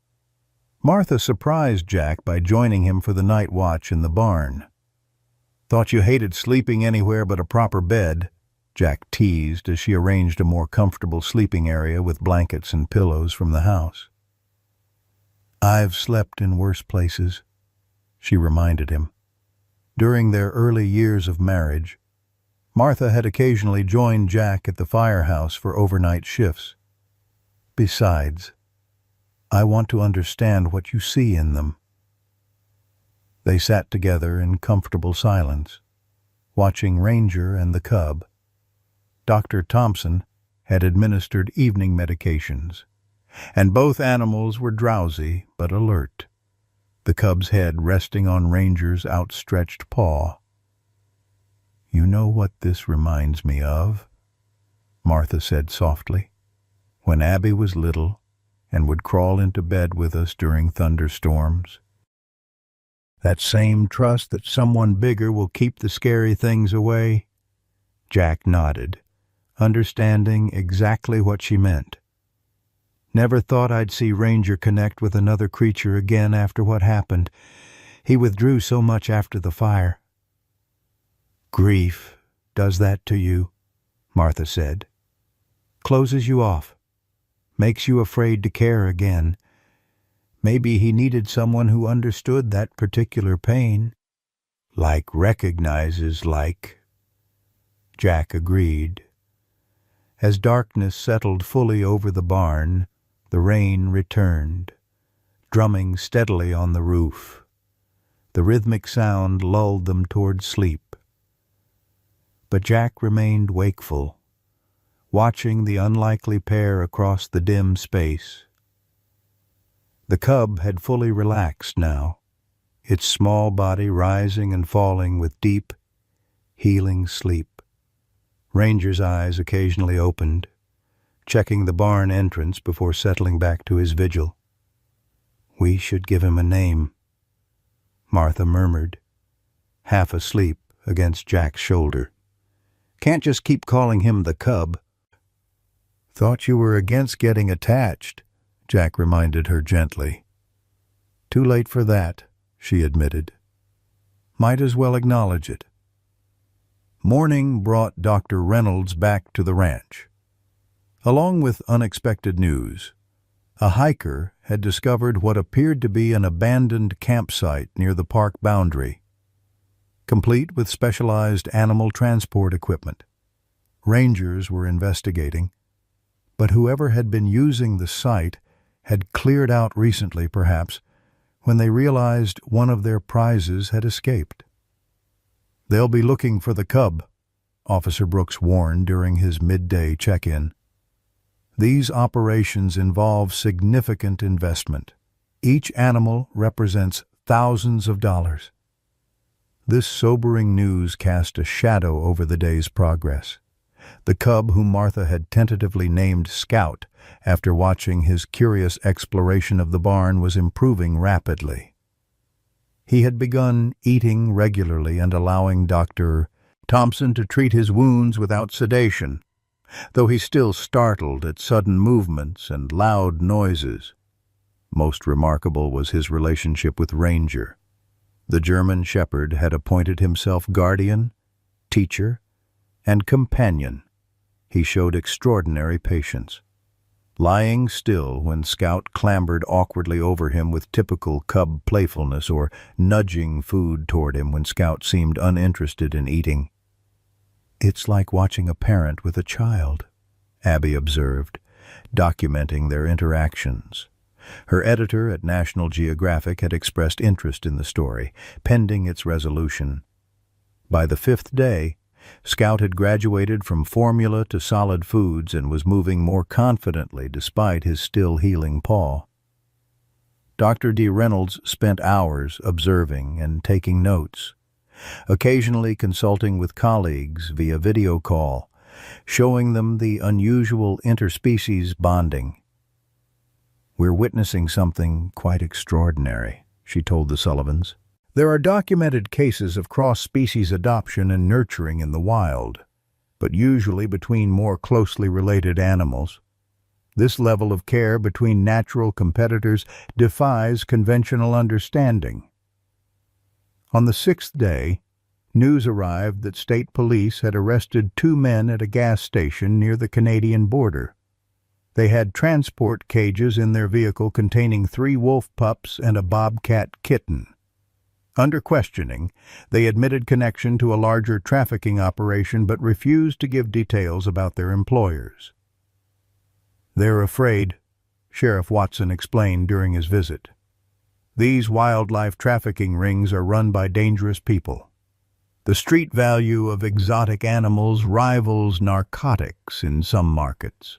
Martha surprised Jack by joining him for the night watch in the barn. "Thought you hated sleeping anywhere but a proper bed," Jack teased as she arranged a more comfortable sleeping area with blankets and pillows from the house. "I've slept in worse places," she reminded him. During their early years of marriage, Martha had occasionally joined Jack at the firehouse for overnight shifts. "Besides, I want to understand what you see in them." They sat together in comfortable silence, watching Ranger and the cub. Dr. Thompson had administered evening medications, and both animals were drowsy but alert, the cub's head resting on Ranger's outstretched paw. "You know what this reminds me of?" Martha said softly. "When Abby was little and would crawl into bed with us during thunderstorms. That same trust that someone bigger will keep the scary things away?" Jack nodded, understanding exactly what she meant. "Never thought I'd see Ranger connect with another creature again after what happened. He withdrew so much after the fire." "Grief does that to you," Martha said. "Closes you off. Makes you afraid to care again. Maybe he needed someone who understood that particular pain." "Like recognizes like," Jack agreed. As darkness settled fully over the barn, the rain returned, drumming steadily on the roof. The rhythmic sound lulled them toward sleep. But Jack remained wakeful, watching the unlikely pair across the dim space. The cub had fully relaxed now, its small body rising and falling with deep, healing sleep. Ranger's eyes occasionally opened, checking the barn entrance before settling back to his vigil. "We should give him a name," Martha murmured, half asleep against Jack's shoulder. "Can't just keep calling him the cub." "Thought you were against getting attached," Jack reminded her gently. "Too late for that," she admitted. "Might as well acknowledge it." Morning brought Dr. Reynolds back to the ranch. Along with unexpected news, a hiker had discovered what appeared to be an abandoned campsite near the park boundary, complete with specialized animal transport equipment. Rangers were investigating, but whoever had been using the site had cleared out recently, perhaps, when they realized one of their prizes had escaped. "They'll be looking for the cub," Officer Brooks warned during his midday check-in. "These operations involve significant investment. Each animal represents thousands of dollars." This sobering news cast a shadow over the day's progress. The cub, whom Martha had tentatively named Scout after watching his curious exploration of the barn, was improving rapidly. He had begun eating regularly and allowing Dr. Thompson to treat his wounds without sedation, though he still startled at sudden movements and loud noises. Most remarkable was his relationship with Ranger. The German shepherd had appointed himself guardian, teacher, and companion. He showed extraordinary patience, lying still when Scout clambered awkwardly over him with typical cub playfulness, or nudging food toward him when Scout seemed uninterested in eating. "It's like watching a parent with a child," Abby observed, documenting their interactions. Her editor at National Geographic had expressed interest in the story, pending its resolution. By the 5th day, Scout had graduated from formula to solid foods and was moving more confidently despite his still healing paw. Dr. D. Reynolds spent hours observing and taking notes, occasionally consulting with colleagues via video call, showing them the unusual interspecies bonding. "We're witnessing something quite extraordinary," she told the Sullivans. "There are documented cases of cross-species adoption and nurturing in the wild, but usually between more closely related animals. This level of care between natural competitors defies conventional understanding." On the 6th day, news arrived that state police had arrested 2 men at a gas station near the Canadian border. They had transport cages in their vehicle containing 3 wolf pups and a bobcat kitten. Under questioning, they admitted connection to a larger trafficking operation but refused to give details about their employers. "They're afraid," Sheriff Watson explained during his visit. "These wildlife trafficking rings are run by dangerous people. The street value of exotic animals rivals narcotics in some markets."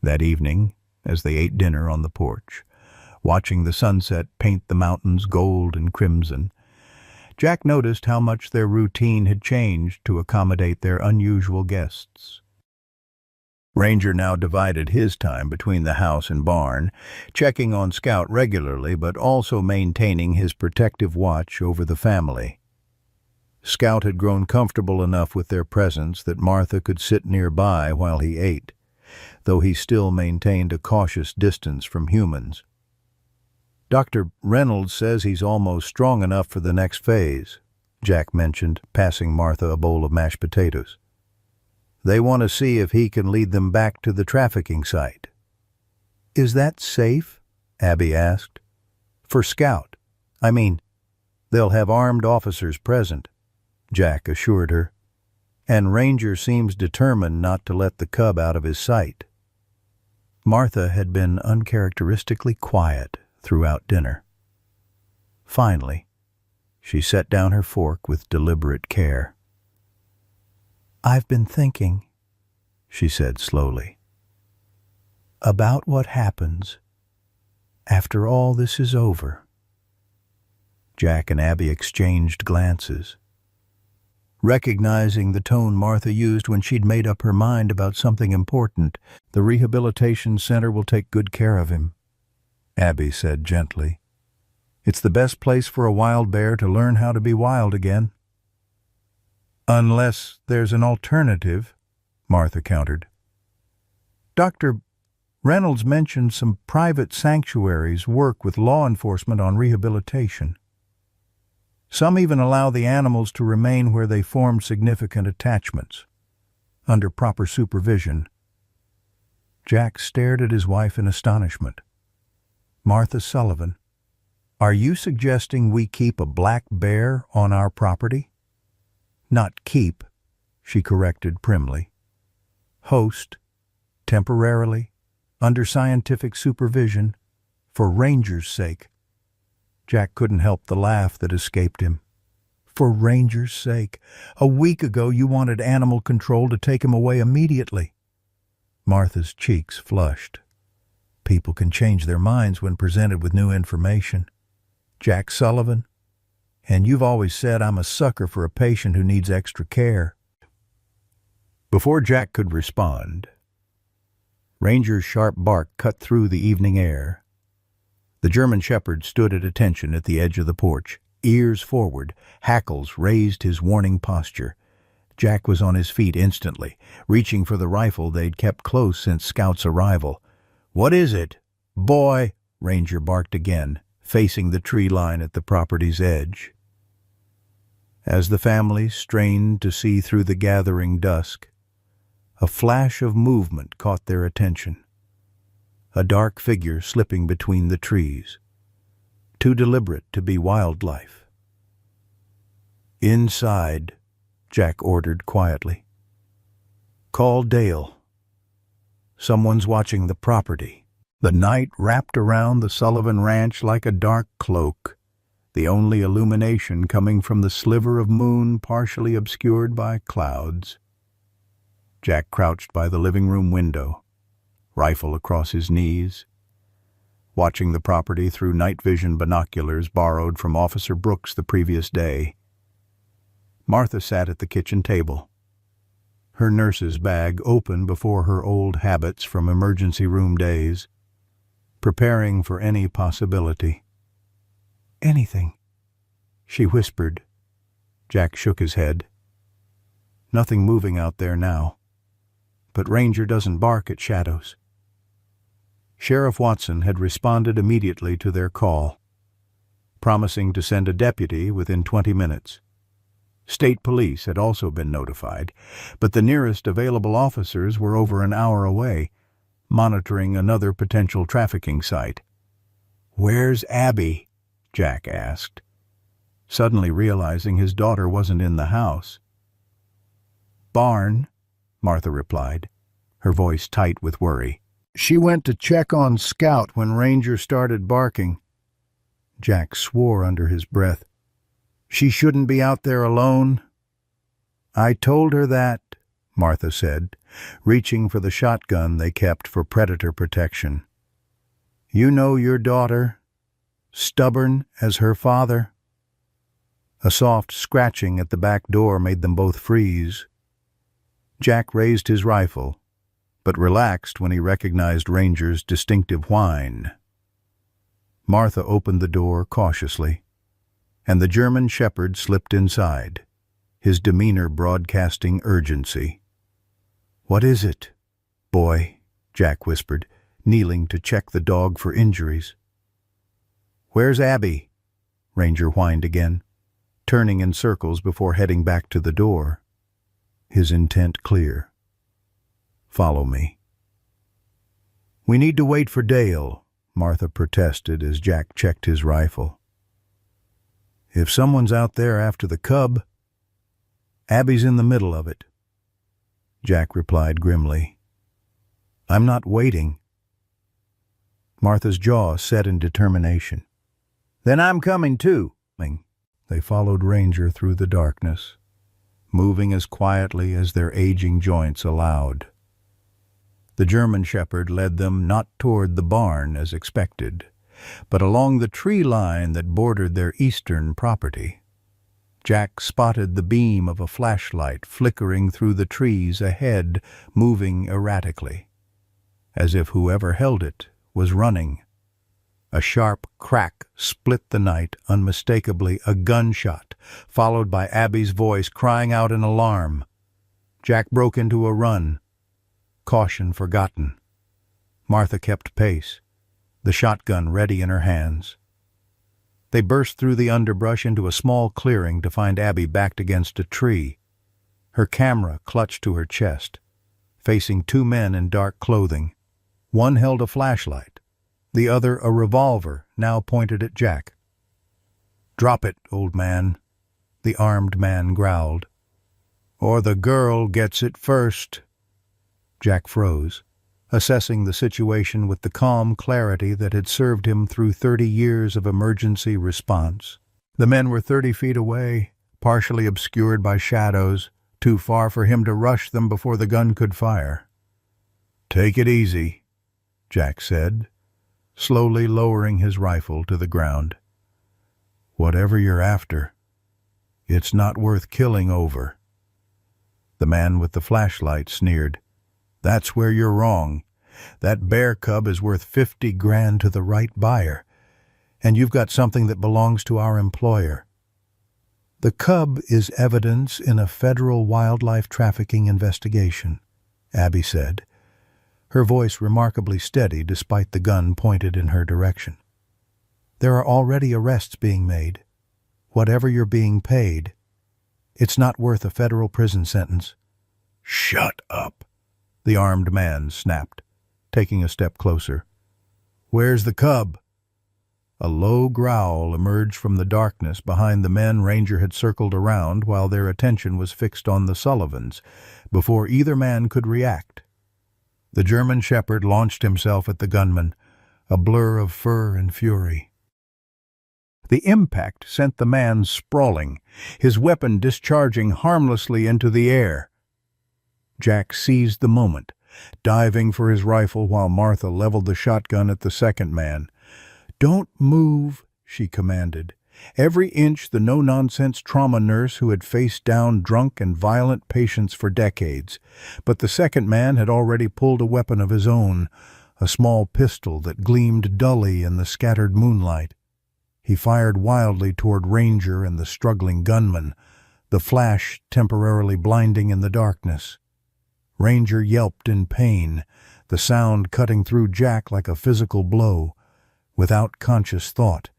That evening, as they ate dinner on the porch, watching the sunset paint the mountains gold and crimson, Jack noticed how much their routine had changed to accommodate their unusual guests. Ranger now divided his time between the house and barn, checking on Scout regularly but also maintaining his protective watch over the family. Scout had grown comfortable enough with their presence that Martha could sit nearby while he ate, though he still maintained a cautious distance from humans. "Dr. Reynolds says he's almost strong enough for the next phase," Jack mentioned, passing Martha a bowl of mashed potatoes. "They want to see if he can lead them back to the trafficking site." "Is that safe?" Abby asked. "For Scout. I mean, they'll have armed officers present," Jack assured her. "And Ranger seems determined not to let the cub out of his sight." Martha had been uncharacteristically quiet throughout dinner. Finally, she set down her fork with deliberate care. "I've been thinking," she said slowly, "about what happens after all this is over." Jack and Abby exchanged glances. Recognizing the tone Martha used when she'd made up her mind about something important, "The rehabilitation center will take good care of him," Abby said gently. "It's the best place for a wild bear to learn how to be wild again." "Unless there's an alternative," Martha countered. "Dr. Reynolds mentioned some private sanctuaries work with law enforcement on rehabilitation. Some even allow the animals to remain where they formed significant attachments, under proper supervision." Jack stared at his wife in astonishment. "Martha Sullivan, are you suggesting we keep a black bear on our property?" "Not keep," she corrected primly. "Host, temporarily, under scientific supervision, for Ranger's sake. Jack couldn't help the laugh that escaped him. For Ranger's sake. A week ago you wanted animal control to take him away immediately. Martha's cheeks flushed. People can change their minds when presented with new information. Jack Sullivan, and you've always said I'm a sucker for a patient who needs extra care. Before Jack could respond, Ranger's sharp bark cut through the evening air. The German shepherd stood at attention at the edge of the porch, ears forward, hackles raised his warning posture. Jack was on his feet instantly, reaching for the rifle they'd kept close since Scout's arrival. "What is it?" "Boy," Ranger barked again, facing the tree line at the property's edge. As the family strained to see through the gathering dusk, a flash of movement caught their attention. A dark figure slipping between the trees, too deliberate to be wildlife. "Inside," Jack ordered quietly. "Call Dale. Someone's watching the property." The night wrapped around the Sullivan Ranch like a dark cloak, the only illumination coming from the sliver of moon partially obscured by clouds. Jack crouched by the living room window, rifle across his knees, watching the property through night vision binoculars borrowed from Officer Brooks the previous day. Martha sat at the kitchen table, her nurse's bag open before her old habits from emergency room days, preparing for any possibility. "Anything," she whispered. Jack shook his head. "Nothing moving out there now. But Ranger doesn't bark at shadows." Sheriff Watson had responded immediately to their call, promising to send a deputy within 20 minutes. State police had also been notified, but the nearest available officers were over an hour away, monitoring another potential trafficking site. "Where's Abby?" Jack asked, suddenly realizing his daughter wasn't in the house. "Barn," Martha replied, her voice tight with worry. "She went to check on Scout when Ranger started barking." Jack swore under his breath. "She shouldn't be out there alone." "I told her that," Martha said, reaching for the shotgun they kept for predator protection. "You know your daughter, stubborn as her father." A soft scratching at the back door made them both freeze. Jack raised his rifle, but relaxed when he recognized Ranger's distinctive whine. Martha opened the door cautiously, and the German shepherd slipped inside, his demeanor broadcasting urgency. "What is it, boy?" Jack whispered, kneeling to check the dog for injuries. "Where's Abby?" Ranger whined again, turning in circles before heading back to the door, his intent clear. "Follow me." "We need to wait for Dale," Martha protested as Jack checked his rifle. "If someone's out there after the cub, Abby's in the middle of it," Jack replied grimly. "I'm not waiting." Martha's jaw set in determination. "Then I'm coming too." They followed Ranger through the darkness, moving as quietly as their aging joints allowed. The German shepherd led them not toward the barn as expected, but along the tree line that bordered their eastern property. Jack spotted the beam of a flashlight flickering through the trees ahead, moving erratically, as if whoever held it was running. A sharp crack split the night, unmistakably a gunshot, followed by Abby's voice crying out in alarm. Jack broke into a run, caution forgotten. Martha kept pace, the shotgun ready in her hands. They burst through the underbrush into a small clearing to find Abby backed against a tree, her camera clutched to her chest, facing two men in dark clothing. One held a flashlight, the other a revolver, now pointed at Jack. "Drop it, old man," the armed man growled. "Or the girl gets it first." Jack froze, assessing the situation with the calm clarity that had served him through 30 years of emergency response. The men were 30 feet away, partially obscured by shadows, too far for him to rush them before the gun could fire. "Take it easy," Jack said, slowly lowering his rifle to the ground. "Whatever you're after, it's not worth killing over." The man with the flashlight sneered. "That's where you're wrong. That bear cub is worth 50 grand to the right buyer, and you've got something that belongs to our employer." "The cub is evidence in a federal wildlife trafficking investigation," Abby said, her voice remarkably steady despite the gun pointed in her direction. "There are already arrests being made. Whatever you're being paid, it's not worth a federal prison sentence." "Shut up," the armed man snapped, taking a step closer. "Where's the cub?" A low growl emerged from the darkness behind the men Ranger had circled around while their attention was fixed on the Sullivans, before either man could react. The German shepherd launched himself at the gunman, a blur of fur and fury. The impact sent the man sprawling, his weapon discharging harmlessly into the air. Jack seized the moment, diving for his rifle while Martha leveled the shotgun at the second man. "Don't move," she commanded. Every inch the no-nonsense trauma nurse who had faced down drunk and violent patients for decades. But the second man had already pulled a weapon of his own, a small pistol that gleamed dully in the scattered moonlight. He fired wildly toward Ranger and the struggling gunman, the flash temporarily blinding in the darkness. Ranger yelped in pain, the sound cutting through Jack like a physical blow. Without conscious thought,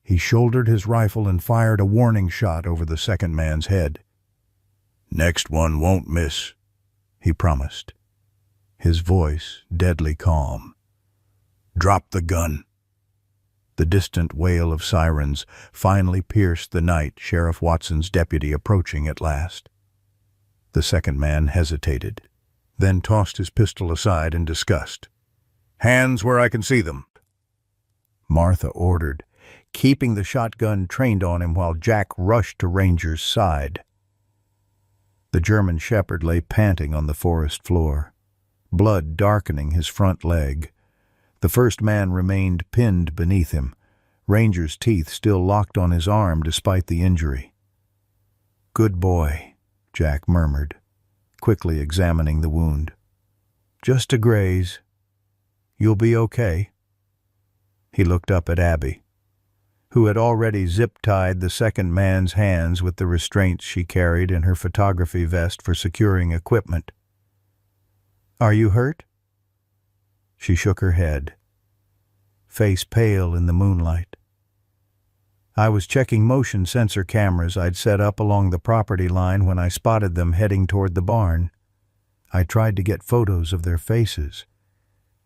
he shouldered his rifle and fired a warning shot over the second man's head. "Next one won't miss," he promised, his voice deadly calm. "Drop the gun." The distant wail of sirens finally pierced the night, Sheriff Watson's deputy approaching at last. The second man hesitated, then tossed his pistol aside in disgust. "Hands where I can see them," Martha ordered, keeping the shotgun trained on him while Jack rushed to Ranger's side. The German shepherd lay panting on the forest floor, blood darkening his front leg. The first man remained pinned beneath him, Ranger's teeth still locked on his arm despite the injury. "Good boy," Jack murmured, quickly examining the wound. "Just a graze. You'll be okay." He looked up at Abby, who had already zip-tied the second man's hands with the restraints she carried in her photography vest for securing equipment. "Are you hurt?" She shook her head, face pale in the moonlight. "I was checking motion sensor cameras I'd set up along the property line when I spotted them heading toward the barn. I tried to get photos of their faces,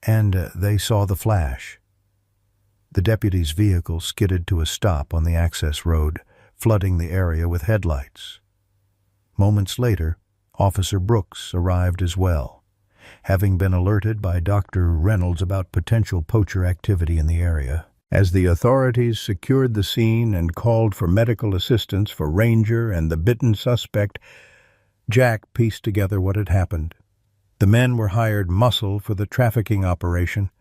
and they saw the flash." The deputy's vehicle skidded to a stop on the access road, flooding the area with headlights. Moments later, Officer Brooks arrived as well, having been alerted by Dr. Reynolds about potential poacher activity in the area. As the authorities secured the scene and called for medical assistance for Ranger and the bitten suspect, Jack pieced together what had happened. The men were hired muscle for the trafficking operation,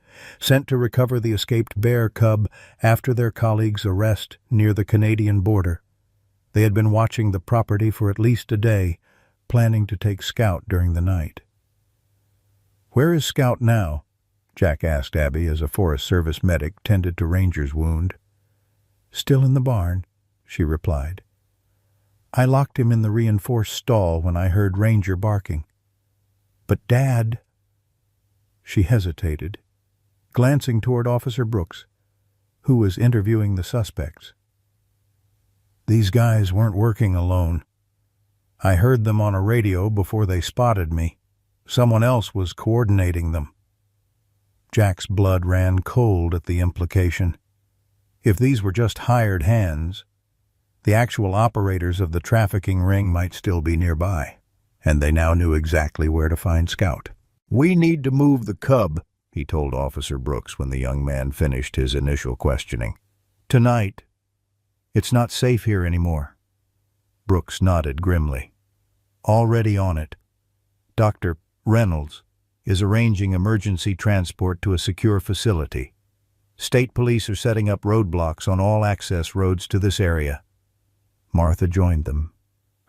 sent to recover the escaped bear cub after their colleague's arrest near the Canadian border. They had been watching the property for at least a day, planning to take Scout during the night. "Where is Scout now?" Jack asked Abby as a Forest Service medic tended to Ranger's wound. "Still in the barn," she replied. "I locked him in the reinforced stall when I heard Ranger barking." "But Dad—" She hesitated, glancing toward Officer Brooks, who was interviewing the suspects. "These guys weren't working alone. I heard them on a radio before they spotted me. Someone else was coordinating them." Jack's blood ran cold at the implication. If these were just hired hands, the actual operators of the trafficking ring might still be nearby, and they now knew exactly where to find Scout. "We need to move the CUB," he told Officer Brooks when the young man finished his initial questioning. "Tonight. It's not safe here anymore." Brooks nodded grimly. "Already on it. Dr. Reynolds is arranging emergency transport to a secure facility. State police are setting up roadblocks on all access roads to this area." Martha joined them,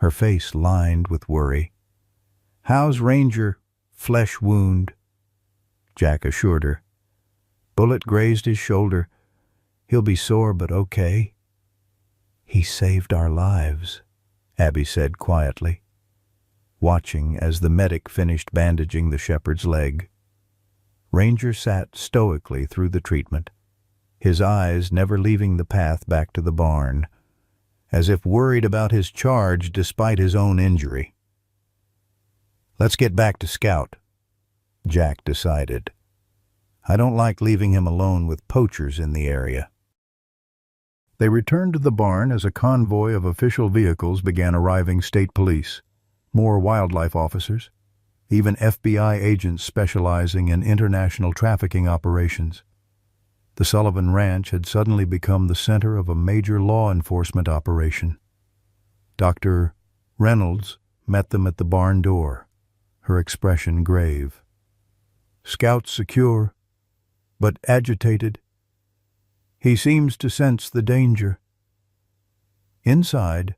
her face lined with worry. "How's Ranger? Flesh wound?" Jack assured her. "Bullet grazed his shoulder. He'll be sore, but okay." "He saved our lives," Abby said quietly, watching as the medic finished bandaging the shepherd's leg. Ranger sat stoically through the treatment, his eyes never leaving the path back to the barn, as if worried about his charge despite his own injury. "Let's get back to Scout," Jack decided. "I don't like leaving him alone with poachers in the area." They returned to the barn as a convoy of official vehicles began arriving. State police, more wildlife officers, even FBI agents specializing in international trafficking operations. The Sullivan Ranch had suddenly become the center of a major law enforcement operation. Dr. Reynolds met them at the barn door, her expression grave. "Scout's secure, but agitated. He seems to sense the danger." Inside,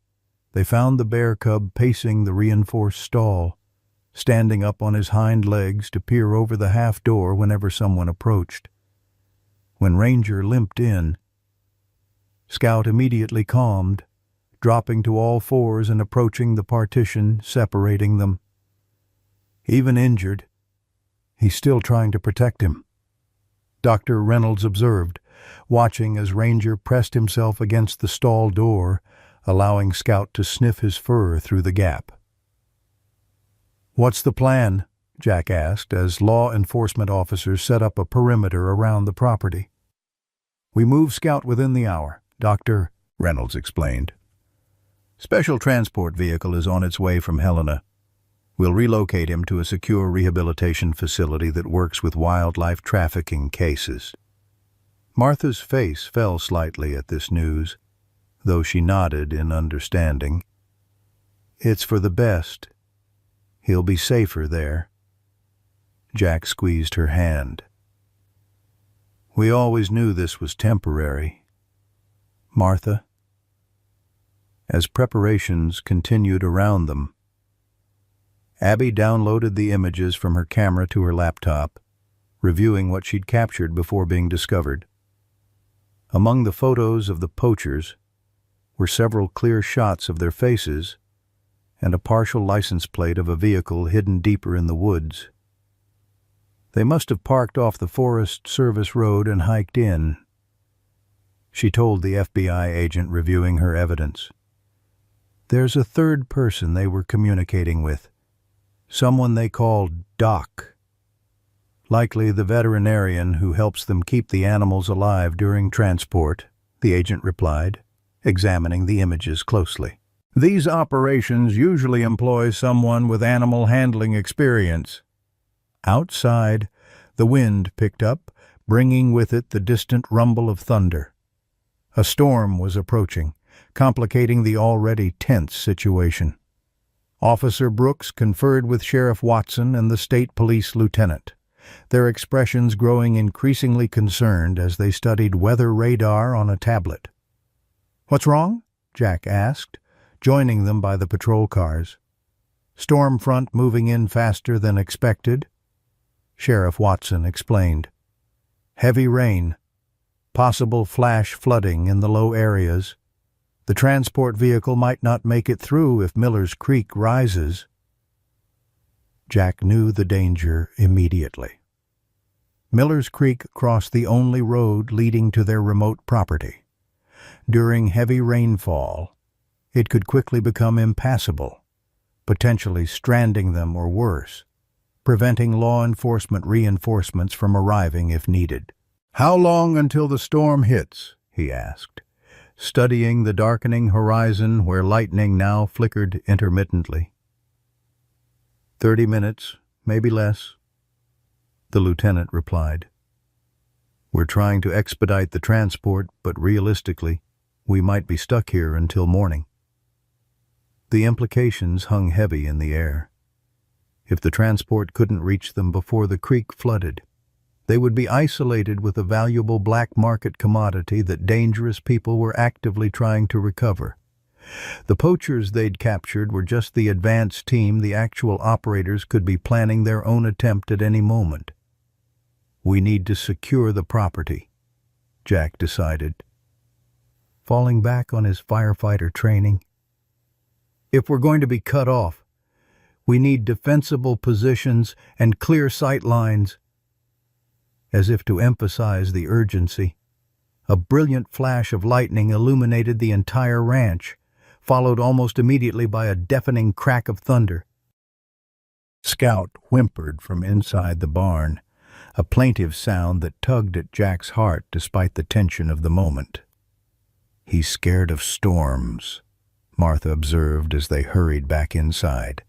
they found the bear cub pacing the reinforced stall, standing up on his hind legs to peer over the half door whenever someone approached. When Ranger limped in, Scout immediately calmed, dropping to all fours and approaching the partition separating them. Even injured, he's still trying to protect him, Dr. Reynolds observed, watching as Ranger pressed himself against the stall door, allowing Scout to sniff his fur through the gap. "What's the plan?" Jack asked as law enforcement officers set up a perimeter around the property. "We move Scout within the hour," Dr. Reynolds explained. "Special transport vehicle is on its way from Helena. We'll relocate him to a secure rehabilitation facility that works with wildlife trafficking cases." Martha's face fell slightly at this news, though she nodded in understanding. "It's for the best. He'll be safer there." Jack squeezed her hand. "We always knew this was temporary, Martha." As preparations continued around them, Abby downloaded the images from her camera to her laptop, reviewing what she'd captured before being discovered. Among the photos of the poachers were several clear shots of their faces and a partial license plate of a vehicle hidden deeper in the woods. They must have parked off the Forest Service road and hiked in, she told the FBI agent reviewing her evidence. There's a third person they were communicating with, someone they called Doc. Likely the veterinarian who helps them keep the animals alive during transport, the agent replied, examining the images closely. These operations usually employ someone with animal handling experience. Outside, the wind picked up, bringing with it the distant rumble of thunder. A storm was approaching, complicating the already tense situation. Officer Brooks conferred with Sheriff Watson and the state police lieutenant, their expressions growing increasingly concerned as they studied weather radar on a tablet. "What's wrong?" Jack asked, joining them by the patrol cars. "Storm front moving in faster than expected," Sheriff Watson explained. "Heavy rain, possible flash flooding in the low areas. The transport vehicle might not make it through if Miller's Creek rises." Jack knew the danger immediately. Miller's Creek crossed the only road leading to their remote property. During heavy rainfall, it could quickly become impassable, potentially stranding them or worse, preventing law enforcement reinforcements from arriving if needed. "How long until the storm hits?" he asked, studying the darkening horizon where lightning now flickered intermittently. 30 minutes, maybe less," the lieutenant replied. "We're trying to expedite the transport, but realistically, we might be stuck here until morning." The implications hung heavy in the air. If the transport couldn't reach them before the creek flooded, they would be isolated with a valuable black market commodity that dangerous people were actively trying to recover. The poachers they'd captured were just the advance team. The actual operators could be planning their own attempt at any moment. "We need to secure the property," Jack decided, falling back on his firefighter training. "If we're going to be cut off, we need defensible positions and clear sight lines." As if to emphasize the urgency, a brilliant flash of lightning illuminated the entire ranch, followed almost immediately by a deafening crack of thunder. Scout whimpered from inside the barn, a plaintive sound that tugged at Jack's heart despite the tension of the moment. "He's scared of storms," Martha observed as they hurried back inside.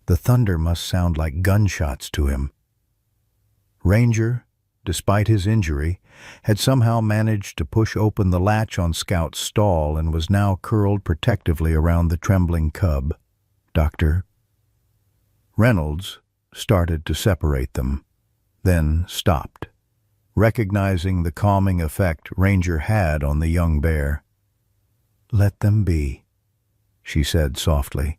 "The thunder must sound like gunshots to him." Ranger, despite his injury, had somehow managed to push open the latch on Scout's stall and was now curled protectively around the trembling cub. "Doctor?" Reynolds started to separate them, then stopped, recognizing the calming effect Ranger had on the young bear. "Let them be," she said softly.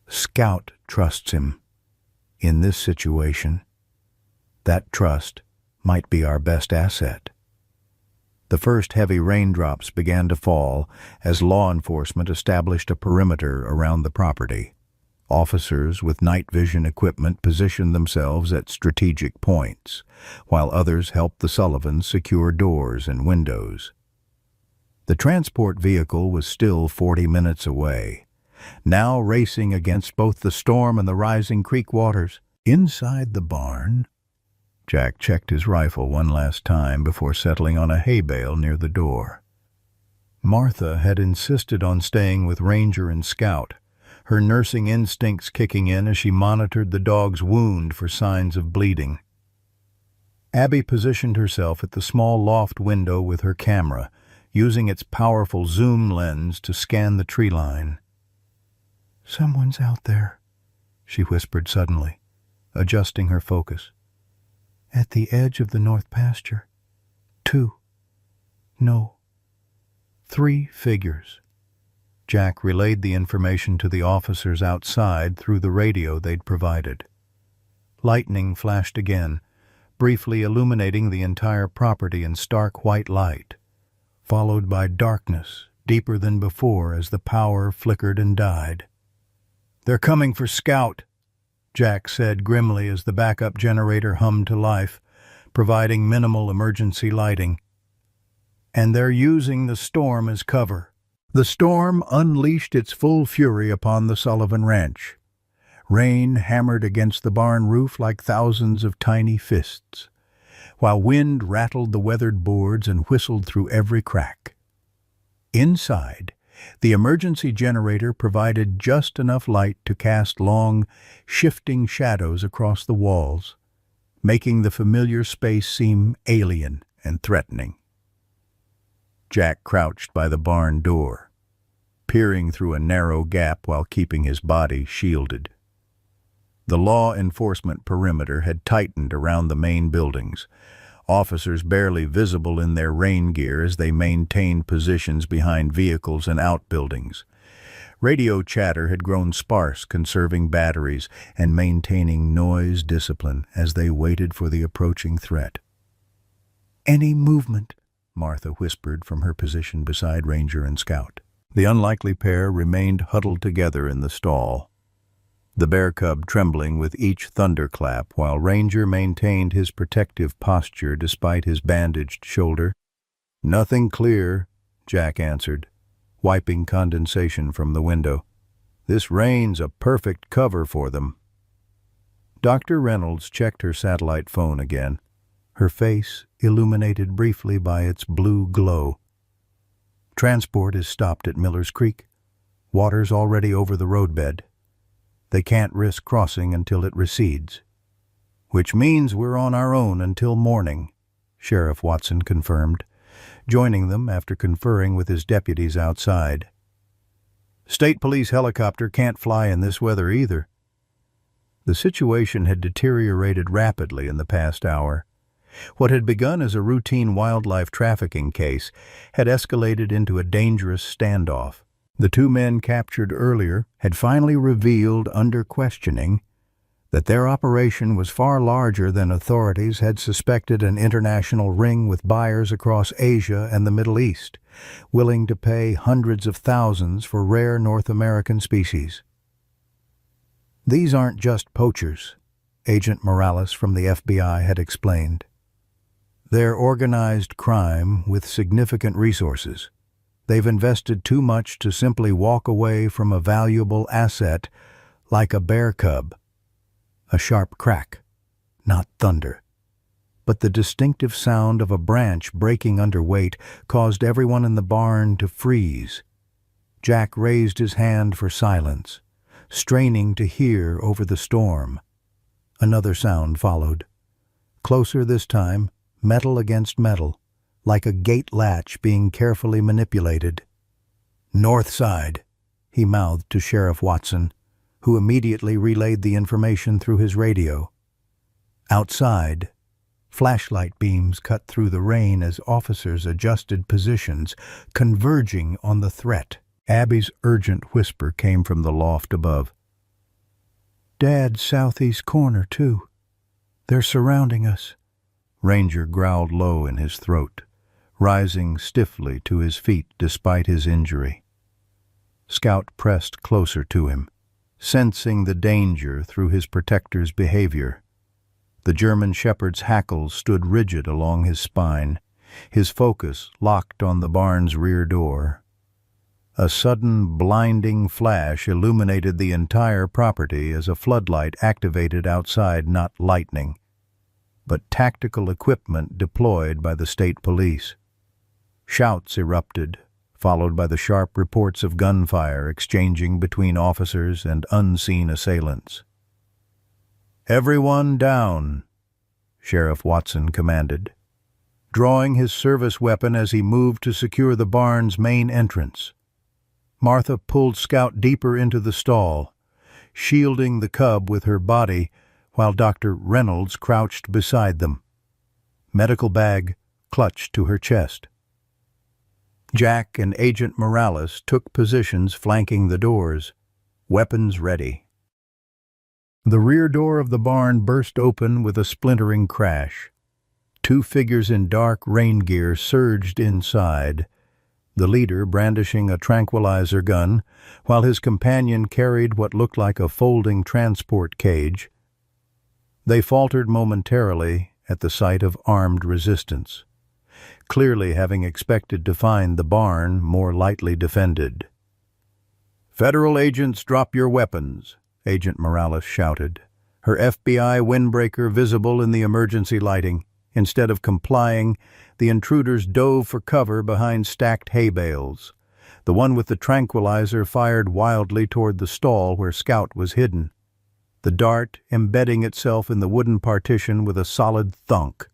"Scout trusts him. In this situation, that trust might be our best asset." The first heavy raindrops began to fall as law enforcement established a perimeter around the property. Officers with night vision equipment positioned themselves at strategic points, while others helped the Sullivans secure doors and windows. The transport vehicle was still 40 minutes away, now racing against both the storm and the rising creek waters. Inside the barn, Jack checked his rifle one last time before settling on a hay bale near the door. Martha had insisted on staying with Ranger and Scout, her nursing instincts kicking in as she monitored the dog's wound for signs of bleeding. Abby positioned herself at the small loft window with her camera, using its powerful zoom lens to scan the tree line. "Someone's out there," she whispered suddenly, adjusting her focus. "At the edge of the north pasture. 2. No. 3 figures." Jack relayed the information to the officers outside through the radio they'd provided. Lightning flashed again, briefly illuminating the entire property in stark white light, followed by darkness deeper than before as the power flickered and died. "They're coming for Scout," Jack said grimly as the backup generator hummed to life, providing minimal emergency lighting. "And they're using the storm as cover." The storm unleashed its full fury upon the Sullivan Ranch. Rain hammered against the barn roof like thousands of tiny fists, while wind rattled the weathered boards and whistled through every crack. Inside, the emergency generator provided just enough light to cast long, shifting shadows across the walls, making the familiar space seem alien and threatening. Jack crouched by the barn door, peering through a narrow gap while keeping his body shielded. The law enforcement perimeter had tightened around the main buildings, officers barely visible in their rain gear as they maintained positions behind vehicles and outbuildings. Radio chatter had grown sparse, conserving batteries and maintaining noise discipline as they waited for the approaching threat. "Any movement," Martha whispered from her position beside Ranger and Scout. The unlikely pair remained huddled together in the stall, the bear cub trembling with each thunderclap while Ranger maintained his protective posture despite his bandaged shoulder. "Nothing clear," Jack answered, wiping condensation from the window. "This rain's a perfect cover for them." Dr. Reynolds checked her satellite phone again, her face illuminated briefly by its blue glow. "Transport is stopped at Miller's Creek. Water's already over the roadbed. They can't risk crossing until it recedes." "Which means we're on our own until morning," Sheriff Watson confirmed, joining them after conferring with his deputies outside. "State Police helicopter can't fly in this weather either." The situation had deteriorated rapidly in the past hour. What had begun as a routine wildlife trafficking case had escalated into a dangerous standoff. The two men captured earlier had finally revealed under questioning that their operation was far larger than authorities had suspected, an international ring with buyers across Asia and the Middle East, willing to pay hundreds of thousands for rare North American species. "These aren't just poachers," Agent Morales from the FBI had explained. "They're organized crime with significant resources. They've invested too much to simply walk away from a valuable asset like a bear cub." A sharp crack, not thunder, but the distinctive sound of a branch breaking under weight caused everyone in the barn to freeze. Jack raised his hand for silence, straining to hear over the storm. Another sound followed. Closer this time, metal against metal, like a gate latch being carefully manipulated. "North side," he mouthed to Sheriff Watson, who immediately relayed the information through his radio. Outside, flashlight beams cut through the rain as officers adjusted positions, converging on the threat. Abby's urgent whisper came from the loft above. "Dad's southeast corner, too. They're surrounding us." Ranger growled low in his throat, rising stiffly to his feet despite his injury. Scout pressed closer to him, sensing the danger through his protector's behavior. The German shepherd's hackles stood rigid along his spine, his focus locked on the barn's rear door. A sudden, blinding flash illuminated the entire property as a floodlight activated outside, not lightning, but tactical equipment deployed by the state police. Shouts erupted, followed by the sharp reports of gunfire exchanging between officers and unseen assailants. "Everyone down," Sheriff Watson commanded, drawing his service weapon as he moved to secure the barn's main entrance. Martha pulled Scout deeper into the stall, shielding the cub with her body while Dr. Reynolds crouched beside them, medical bag clutched to her chest. Jack and Agent Morales took positions flanking the doors, weapons ready. The rear door of the barn burst open with a splintering crash. Two figures in dark rain gear surged inside, the leader brandishing a tranquilizer gun, while his companion carried what looked like a folding transport cage. They faltered momentarily at the sight of armed resistance, clearly having expected to find the barn more lightly defended. "Federal agents, drop your weapons," Agent Morales shouted, her FBI windbreaker visible in the emergency lighting. Instead of complying, the intruders dove for cover behind stacked hay bales. The one with the tranquilizer fired wildly toward the stall where Scout was hidden, the dart embedding itself in the wooden partition with a solid thunk.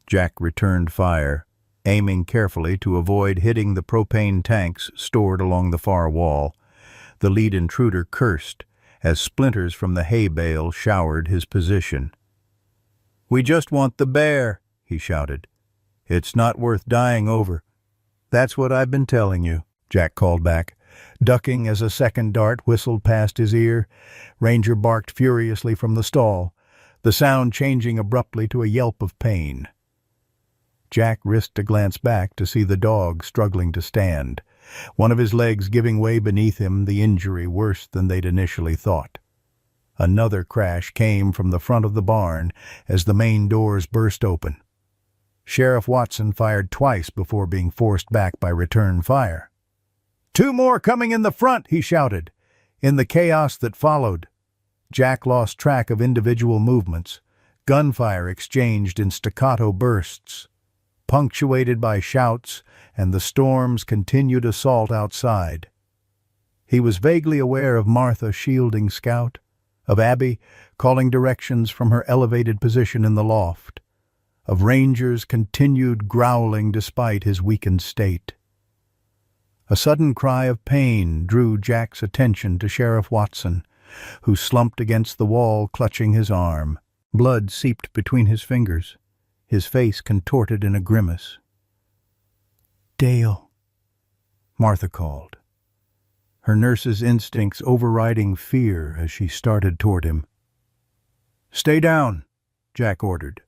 Jack returned fire, aiming carefully to avoid hitting the propane tanks stored along the far wall. The lead intruder cursed as splinters from the hay bale showered his position. "We just want the bear," he shouted. "It's not worth dying over." "That's what I've been telling you," Jack called back, ducking as a second dart whistled past his ear. Ranger barked furiously from the stall, the sound changing abruptly to a yelp of pain. Jack risked a glance back to see the dog struggling to stand, one of his legs giving way beneath him, the injury worse than they'd initially thought. Another crash came from the front of the barn as the main doors burst open. Sheriff Watson fired twice before being forced back by return fire. "Two more coming in the front," he shouted. In the chaos that followed, Jack lost track of individual movements. Gunfire exchanged in staccato bursts, punctuated by shouts and the storm's continued assault outside. He was vaguely aware of Martha shielding Scout, of Abby calling directions from her elevated position in the loft, of Ranger's continued growling despite his weakened state. A sudden cry of pain drew Jack's attention to Sheriff Watson, who slumped against the wall clutching his arm. Blood seeped between his fingers, his face contorted in a grimace. "Dale," Martha called, her nurse's instincts overriding fear as she started toward him. "Stay down," Jack ordered,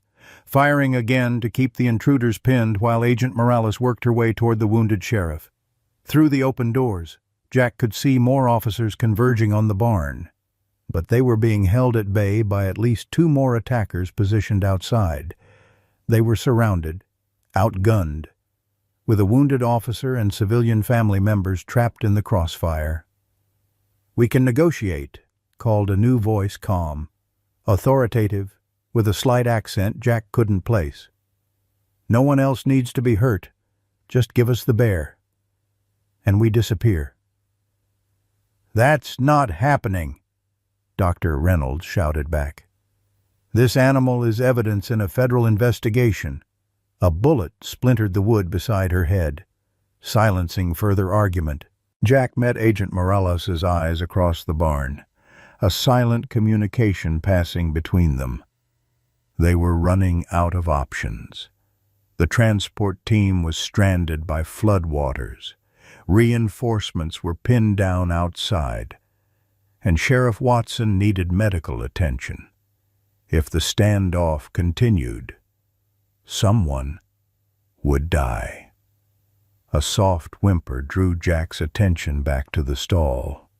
firing again to keep the intruders pinned while Agent Morales worked her way toward the wounded sheriff. Through the open doors, Jack could see more officers converging on the barn, but they were being held at bay by at least 2 more attackers positioned outside. They were surrounded, outgunned, with a wounded officer and civilian family members trapped in the crossfire. "We can negotiate," called a new voice, calm, authoritative, with a slight accent Jack couldn't place. "No one else needs to be hurt. Just give us the bear." And we disappear. "That's not happening," Dr. Reynolds shouted back. "This animal is evidence in a federal investigation." A bullet splintered the wood beside her head, silencing further argument. Jack met Agent Morales' eyes across the barn, a silent communication passing between them. They were running out of options. The transport team was stranded by floodwaters. Reinforcements were pinned down outside, and Sheriff Watson needed medical attention. If the standoff continued, someone would die. A soft whimper drew Jack's attention back to the stall.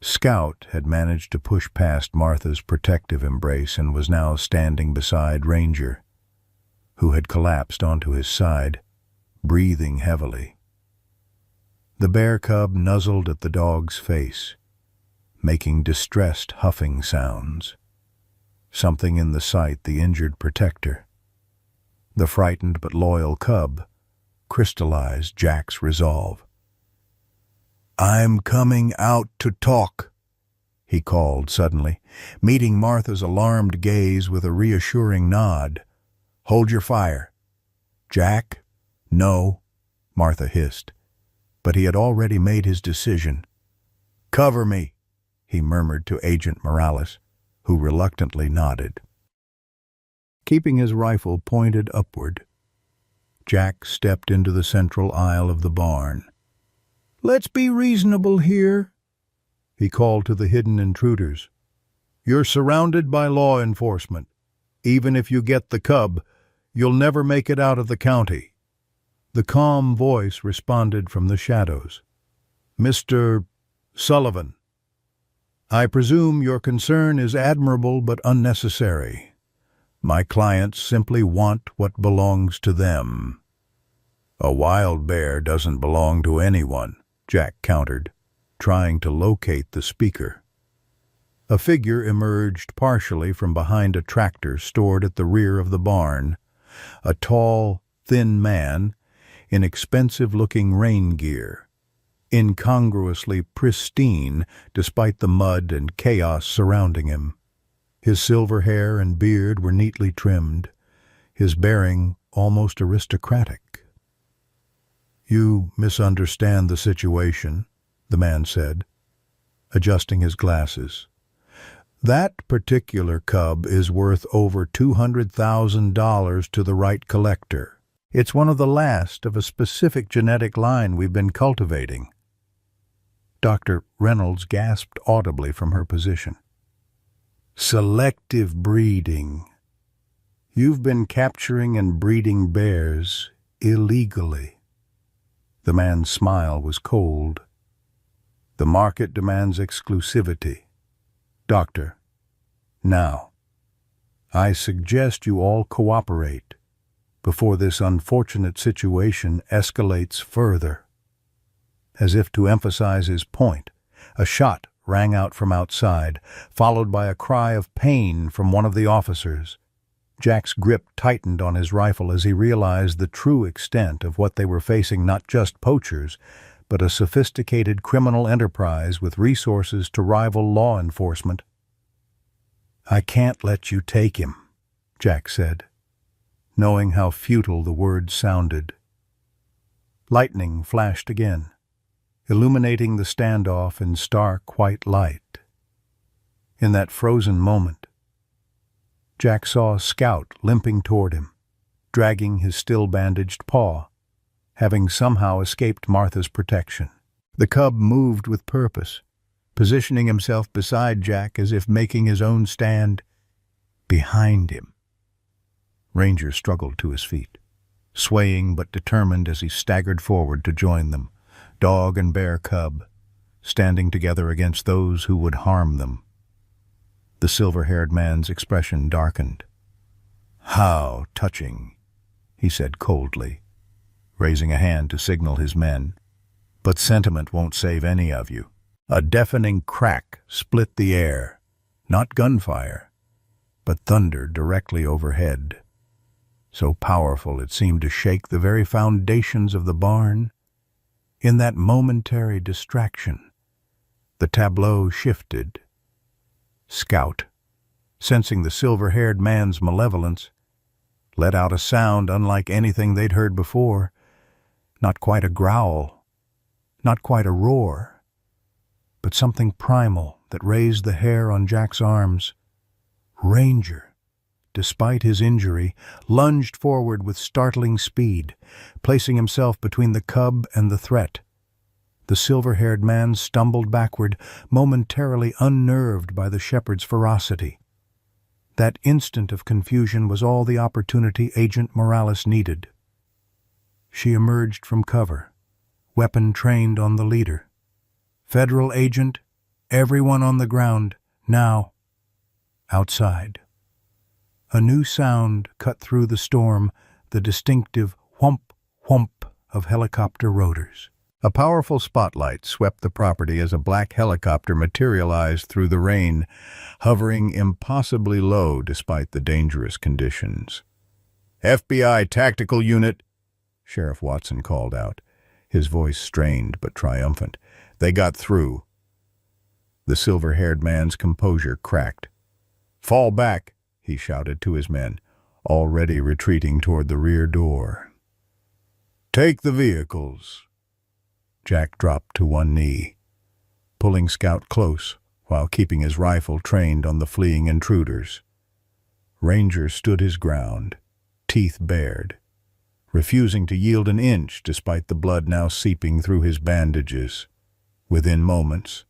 Scout had managed to push past Martha's protective embrace and was now standing beside Ranger, who had collapsed onto his side, breathing heavily. The bear cub nuzzled at the dog's face, making distressed huffing sounds. Something in the sight the injured protector. The frightened but loyal cub crystallized Jack's resolve. "I'm coming out to talk," he called suddenly, meeting Martha's alarmed gaze with a reassuring nod. "Hold your fire." "Jack?" "No," Martha hissed, but he had already made his decision. "Cover me," he murmured to Agent Morales, who reluctantly nodded. Keeping his rifle pointed upward, Jack stepped into the central aisle of the barn. "Let's be reasonable here," he called to the hidden intruders. "You're surrounded by law enforcement. Even if you get the cub, you'll never make it out of the county." The calm voice responded from the shadows. "Mr. Sullivan, I presume your concern is admirable but unnecessary. My clients simply want what belongs to them." "A wild bear doesn't belong to anyone," Jack countered, trying to locate the speaker. A figure emerged partially from behind a tractor stored at the rear of the barn, a tall, thin man in expensive-looking rain gear, incongruously pristine despite the mud and chaos surrounding him. His silver hair and beard were neatly trimmed, his bearing almost aristocratic. "You misunderstand the situation," the man said, adjusting his glasses. "That particular cub is worth over $200,000 to the right collector. It's one of the last of a specific genetic line we've been cultivating." Dr. Reynolds gasped audibly from her position. "Selective breeding. You've been capturing and breeding bears illegally." The man's smile was cold. "The market demands exclusivity. Doctor, now, I suggest you all cooperate before this unfortunate situation escalates further." As if to emphasize his point, a shot rang out from outside, followed by a cry of pain from one of the officers. Jack's grip tightened on his rifle as he realized the true extent of what they were facing, not just poachers, but a sophisticated criminal enterprise with resources to rival law enforcement. "I can't let you take him," Jack said, knowing how futile the words sounded. Lightning flashed again, illuminating the standoff in stark white light. In that frozen moment, Jack saw a scout limping toward him, dragging his still-bandaged paw, having somehow escaped Martha's protection. The cub moved with purpose, positioning himself beside Jack as if making his own stand behind him. Ranger struggled to his feet, swaying but determined as he staggered forward to join them, dog and bear cub, standing together against those who would harm them. The silver-haired man's expression darkened. "How touching," he said coldly, raising a hand to signal his men. "But sentiment won't save any of you." A deafening crack split the air, not gunfire, but thunder directly overhead, so powerful it seemed to shake the very foundations of the barn. In that momentary distraction, the tableau shifted. Scout, sensing the silver-haired man's malevolence, let out a sound unlike anything they'd heard before. Not quite a growl, not quite a roar, but something primal that raised the hair on Jack's arms. Ranger, despite his injury, lunged forward with startling speed, placing himself between the cub and the threat. The silver-haired man stumbled backward, momentarily unnerved by the shepherd's ferocity. That instant of confusion was all the opportunity Agent Morales needed. She emerged from cover, weapon trained on the leader. "Federal agent, everyone on the ground, now." Outside, a new sound cut through the storm, the distinctive whump, whump of helicopter rotors. A powerful spotlight swept the property as a black helicopter materialized through the rain, hovering impossibly low despite the dangerous conditions. "FBI Tactical Unit," Sheriff Watson called out, his voice strained but triumphant. "They got through." The silver-haired man's composure cracked. "Fall back," he shouted to his men, already retreating toward the rear door. "Take the vehicles." Jack dropped to one knee, pulling Scout close while keeping his rifle trained on the fleeing intruders. Ranger stood his ground, teeth bared, refusing to yield an inch despite the blood now seeping through his bandages. Within moments,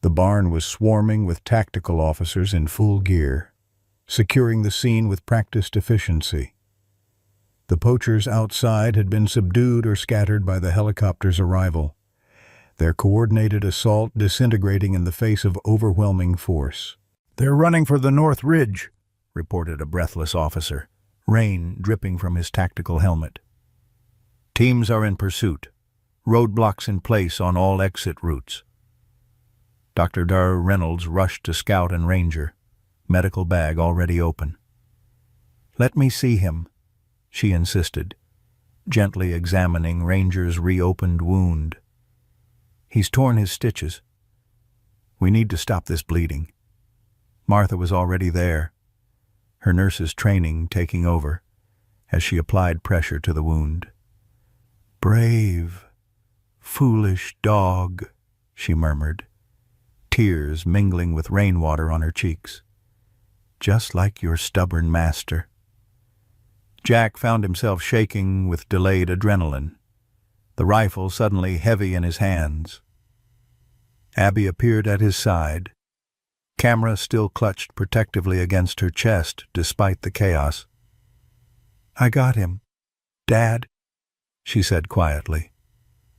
the barn was swarming with tactical officers in full gear, securing the scene with practiced efficiency. The poachers outside had been subdued or scattered by the helicopter's arrival, their coordinated assault disintegrating in the face of overwhelming force. "They're running for the North Ridge," reported a breathless officer, rain dripping from his tactical helmet. "Teams are in pursuit. Roadblocks in place on all exit routes." Dr. Dar Reynolds rushed to Scout and Ranger, medical bag already open. "Let me see him," she insisted, gently examining Ranger's reopened wound. "He's torn his stitches. We need to stop this bleeding." Martha was already there, her nurse's training taking over as she applied pressure to the wound. "Brave, foolish dog," she murmured, tears mingling with rainwater on her cheeks. "Just like your stubborn master." Jack found himself shaking with delayed adrenaline, the rifle suddenly heavy in his hands. Abby appeared at his side, camera still clutched protectively against her chest despite the chaos. "I got him, Dad," she said quietly,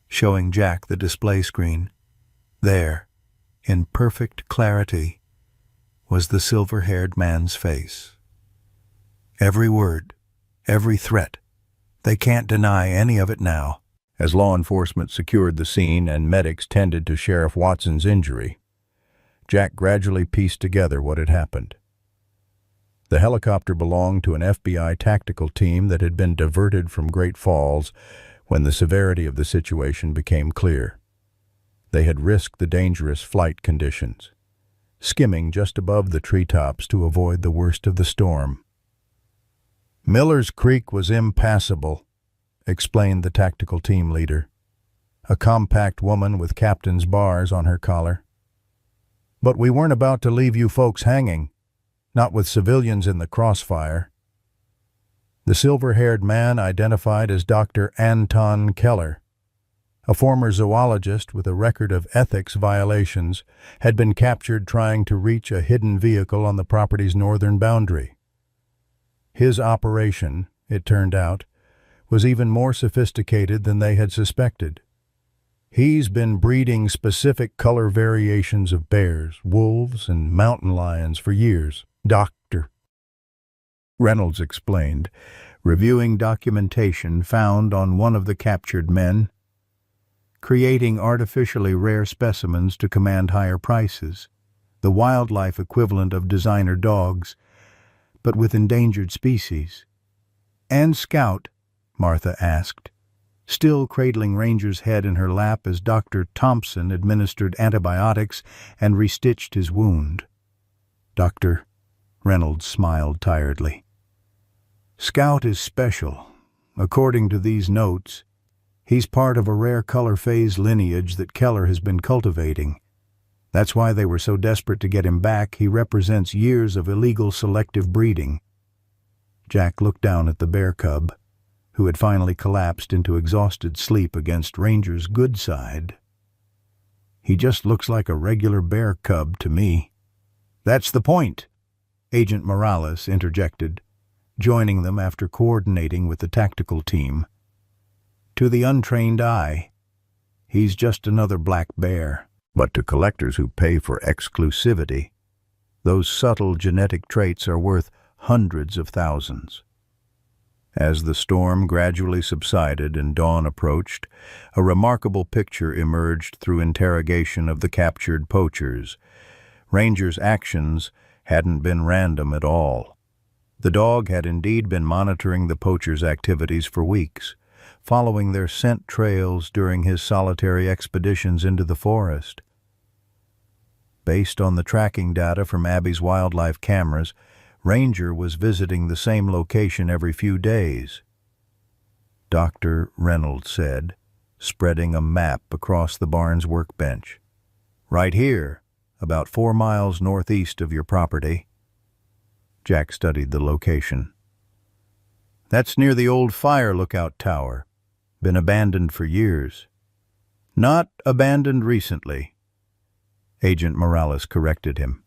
showing Jack the display screen. There, in perfect clarity, was the silver-haired man's face. Every word, every threat. They can't deny any of it now. As law enforcement secured the scene and medics tended to Sheriff Watson's injury, Jack gradually pieced together what had happened. The helicopter belonged to an FBI tactical team that had been diverted from Great Falls when the severity of the situation became clear. They had risked the dangerous flight conditions, skimming just above the treetops to avoid the worst of the storm. "Miller's Creek was impassable," explained the tactical team leader, a compact woman with captain's bars on her collar. "But we weren't about to leave you folks hanging, not with civilians in the crossfire." The silver-haired man identified as Dr. Anton Keller, a former zoologist with a record of ethics violations, had been captured trying to reach a hidden vehicle on the property's northern boundary. His operation, it turned out, was even more sophisticated than they had suspected. He's been breeding specific color variations of bears, wolves, and mountain lions for years, Dr. Reynolds explained, reviewing documentation found on one of the captured men, creating artificially rare specimens to command higher prices, the wildlife equivalent of designer dogs, but with endangered species. "And Scout?" Martha asked, still cradling Ranger's head in her lap as Dr. Thompson administered antibiotics and restitched his wound. "Dr." Reynolds smiled tiredly. "Scout is special. According to these notes, he's part of a rare color phase lineage that Keller has been cultivating. That's why they were so desperate to get him back. He represents years of illegal selective breeding." Jack looked down at the bear cub, who had finally collapsed into exhausted sleep against Ranger's good side. "He just looks like a regular bear cub to me." "That's the point," Agent Morales interjected, joining them after coordinating with the tactical team. "To the untrained eye, he's just another black bear. But to collectors who pay for exclusivity, those subtle genetic traits are worth hundreds of thousands." As the storm gradually subsided and dawn approached, a remarkable picture emerged through interrogation of the captured poachers. Ranger's actions hadn't been random at all. The dog had indeed been monitoring the poachers' activities for weeks, following their scent trails during his solitary expeditions into the forest. Based on the tracking data from Abby's wildlife cameras, Ranger was visiting the same location every few days. Dr. Reynolds said, spreading a map across the barn's workbench. "Right here, about 4 miles northeast of your property." Jack studied the location. "That's near the old fire lookout tower. Been abandoned for years." "Not abandoned recently," Agent Morales corrected him.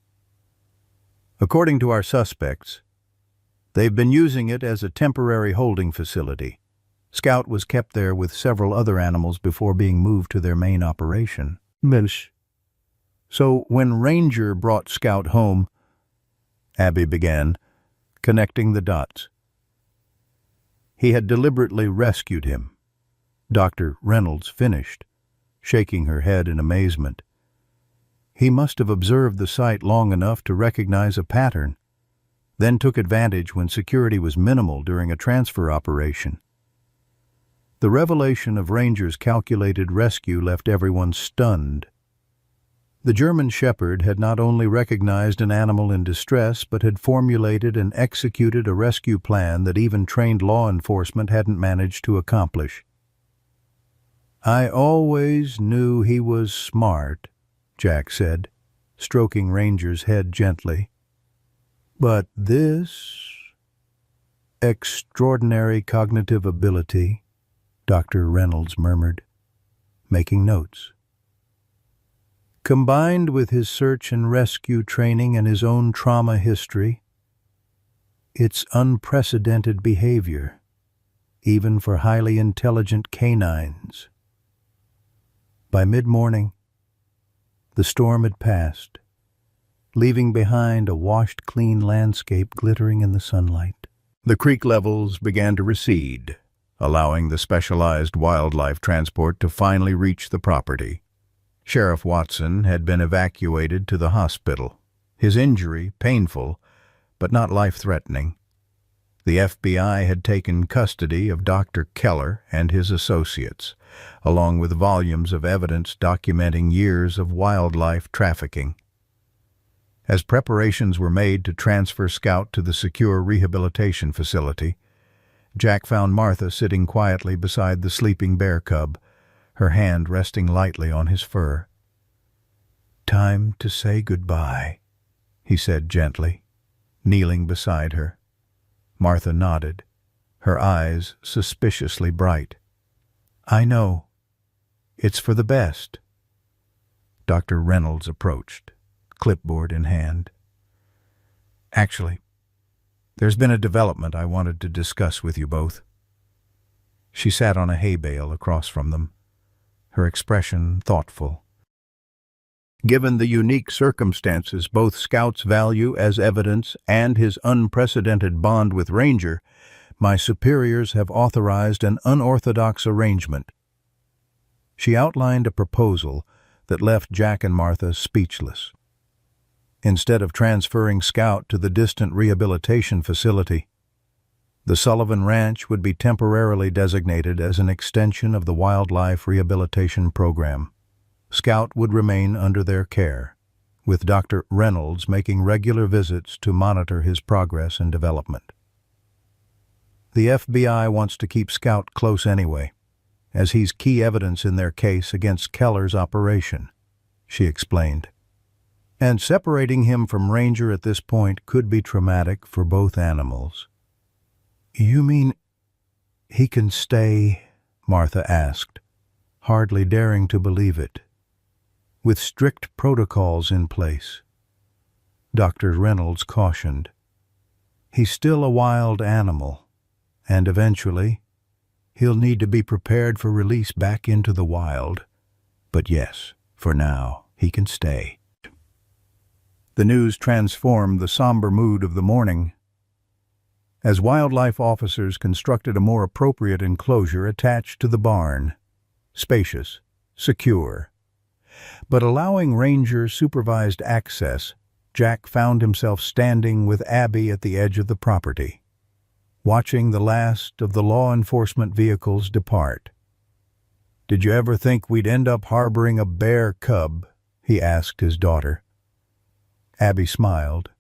"According to our suspects, they've been using it as a temporary holding facility. Scout was kept there with several other animals before being moved to their main operation." "Mensch." "So when Ranger brought Scout home," Abby began, connecting the dots. "He had deliberately rescued him." Dr. Reynolds finished, shaking her head in amazement. "He must have observed the site long enough to recognize a pattern, then took advantage when security was minimal during a transfer operation." The revelation of Ranger's calculated rescue left everyone stunned. The German Shepherd had not only recognized an animal in distress, but had formulated and executed a rescue plan that even trained law enforcement hadn't managed to accomplish. "I always knew he was smart," Jack said, stroking Ranger's head gently. "But this extraordinary cognitive ability," Dr. Reynolds murmured, making notes. "Combined with his search and rescue training and his own trauma history, it's unprecedented behavior, even for highly intelligent canines." By mid-morning, the storm had passed, leaving behind a washed-clean landscape glittering in the sunlight. The creek levels began to recede, allowing the specialized wildlife transport to finally reach the property. Sheriff Watson had been evacuated to the hospital, his injury painful but not life-threatening. The FBI had taken custody of Dr. Keller and his associates, along with volumes of evidence documenting years of wildlife trafficking. As preparations were made to transfer Scout to the secure rehabilitation facility, Jack found Martha sitting quietly beside the sleeping bear cub, her hand resting lightly on his fur. "Time to say goodbye," he said gently, kneeling beside her. Martha nodded, her eyes suspiciously bright. "I know. It's for the best." Dr. Reynolds approached, clipboard in hand. "Actually, there's been a development I wanted to discuss with you both." She sat on a hay bale across from them, her expression thoughtful. "Given the unique circumstances both Scout's value as evidence and his unprecedented bond with Ranger, my superiors have authorized an unorthodox arrangement." She outlined a proposal that left Jack and Martha speechless. Instead of transferring Scout to the distant rehabilitation facility, the Sullivan Ranch would be temporarily designated as an extension of the wildlife rehabilitation program. Scout would remain under their care, with Dr. Reynolds making regular visits to monitor his progress and development. "The FBI wants to keep Scout close anyway, as he's key evidence in their case against Keller's operation," she explained. "And separating him from Ranger at this point could be traumatic for both animals." "You mean he can stay?" Martha asked, hardly daring to believe it. "With strict protocols in place," Dr. Reynolds cautioned. "He's still a wild animal, and eventually he'll need to be prepared for release back into the wild. But yes, for now, he can stay." The news transformed the somber mood of the morning, as wildlife officers constructed a more appropriate enclosure attached to the barn, spacious, secure. But allowing Ranger supervised access, Jack found himself standing with Abby at the edge of the property, watching the last of the law enforcement vehicles depart. "Did you ever think we'd end up harboring a bear cub?" he asked his daughter. Abby smiled,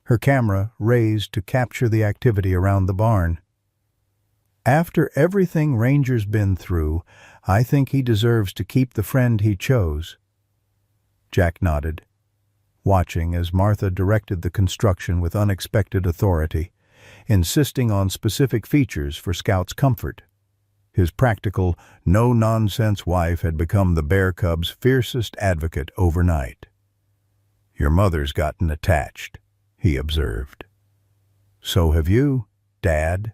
her camera raised to capture the activity around the barn. "After everything Ranger's been through, I think he deserves to keep the friend he chose." Jack nodded, watching as Martha directed the construction with unexpected authority, insisting on specific features for Scout's comfort. His practical, no-nonsense wife had become the bear cub's fiercest advocate overnight. "Your mother's gotten attached," he observed. "So have you, Dad,"